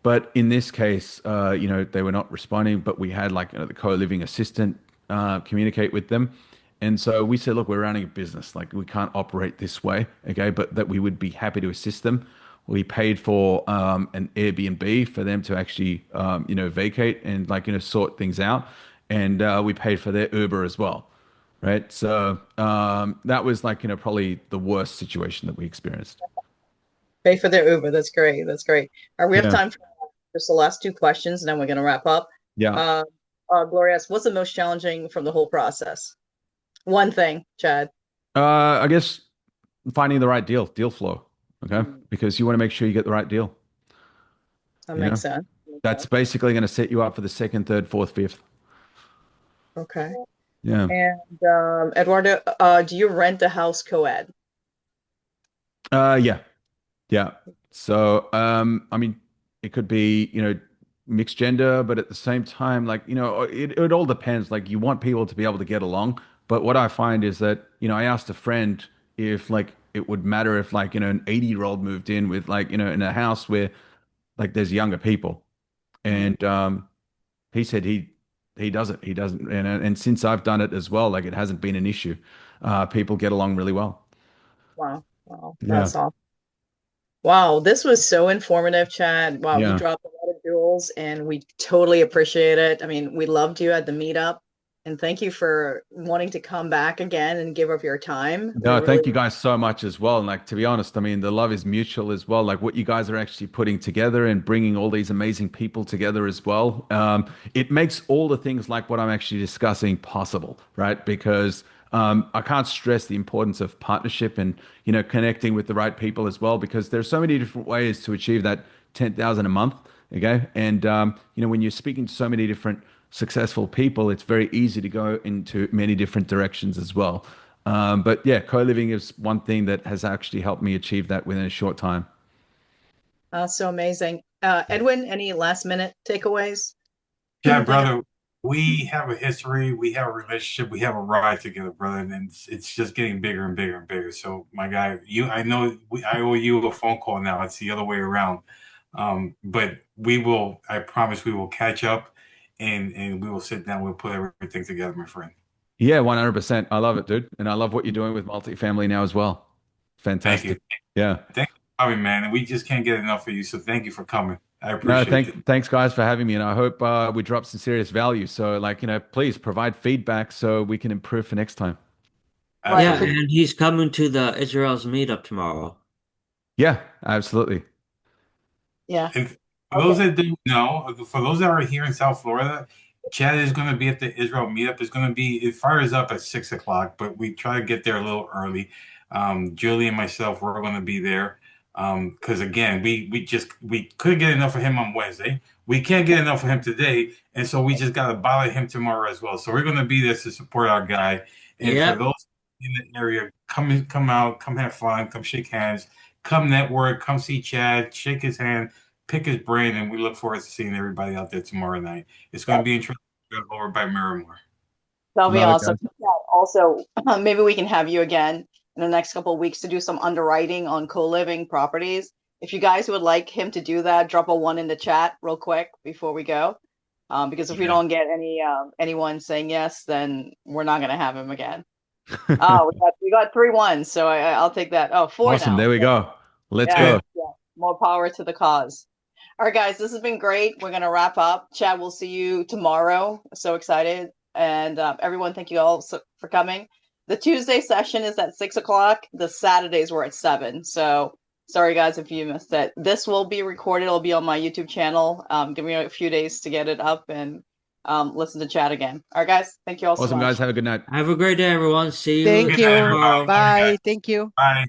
But in this case, they were not responding, but we had like the co-living assistant communicate with them. And so we said, look, we're running a business, like we can't operate this way, okay, but that we would be happy to assist them We paid for an Airbnb for them to actually vacate and sort things out, and we paid for their Uber as well, right? So that was probably the worst situation that we experienced. Pay for their Uber. That's great. That's great. All right, we have Yeah, time for just the last two questions, and then we're going to wrap up. yeah. Gloria asks, what's the most challenging from the whole process? One thing, Chad. I guess finding the right deal flow, okay? Because you want to make sure you get the right deal. That You know, makes sense. that's basically going to set you up for the second, third, fourth, fifth. Okay. Yeah. And Eduardo, do you rent a house co-ed? Yeah. Yeah. So, I mean, it could be, mixed gender, but at the same time, it all depends. Like, you want people to be able to get along. But what I find is that, I asked a friend if, it would matter if, an 80-year-old moved in with, in a house where, there's younger people. And, he said he doesn't. He doesn't. And since I've done it as well, it hasn't been an issue. People get along really well. Wow. Wow. Yeah. That's awesome. Wow, this was so informative, Chad. Wow, you Yeah. dropped a lot of jewels and we totally appreciate it. I mean, we loved you at the meetup and thank you for wanting to come back again and give up your time. We No, really thank you guys so much as well. And to be honest, I mean, the love is mutual as well. Like what you guys are actually putting together and bringing all these amazing people together as well. It makes all the things like what I'm actually discussing possible, right? Because I can't stress the importance of partnership and, connecting with the right people as well, because there's so many different ways to achieve that 10,000 a month. Okay. And, when you're speaking to so many different successful people, it's very easy to go into many different directions as well. But yeah, co-living is one thing that has actually helped me achieve that within a short time. so amazing. Edwin, any last minute takeaways? Yeah, brother, we have a history, we have a relationship, we have a ride together, brother, and it's just getting bigger and bigger and bigger. So, my guy, I know I owe you a phone call now. It's the other way around. But I promise we will catch up and we will sit down, we'll put everything together, my friend. Yeah, 100%. I love it, dude. And I love what you're doing with multifamily now as well. Thank you. Fantastic. Yeah. Thank you for coming, man. And we just can't get enough of you. So thank you for coming. I No, appreciate it. thanks guys for having me. And I hope we drop some serious value. So please provide feedback so we can improve for next time. Yeah, Absolutely. and he's coming to the Israel's meetup tomorrow. Yeah, absolutely. Yeah. And for those that don't know, for those that are here in South Florida, Chad is going to be at the Israel meetup. It fires up at 6 o'clock, but we try to get there a little early. Julie and myself, we're going to be there. Because again, we couldn't get enough of him on Wednesday. We can't get enough of him today. And so we just got to bother him tomorrow as well. So we're going to be there to support our guy. And for Yep. those in the area, come out, come have fun, come shake hands, come network, come see Chad, shake his hand, pick his brain, and we look forward to seeing everybody out there tomorrow night. It's going to be interesting over by Miramar. That'll be Love it, awesome. guys. Yeah, also, maybe we can have you again in the next couple of weeks to do some underwriting on co-living properties. If you guys would like him to do that, drop a one in the chat real quick before we go. Because if we don't get anyone saying yes, then we're not going to have him again. Oh, we got 3 ones, so I'll take that. Oh, 4 Awesome. now. There we go. Let's Yeah, go. yeah. More power to the cause. All right, guys, this has been great. We're going to wrap up. Chad, we'll see you tomorrow. So excited. And everyone, thank you all for coming. The Tuesday session is at 6 o'clock. The Saturdays were at 7. So sorry, guys, if you missed it. This will be recorded. It'll be on my YouTube channel. Give me a few days to get it up and listen to Chad again. All right, guys. Thank you all so Awesome, much. guys. Have a good night. Have a great day, everyone. See you Thank Good night, you. everybody. tomorrow. Love you guys. Bye. Thank you. Bye.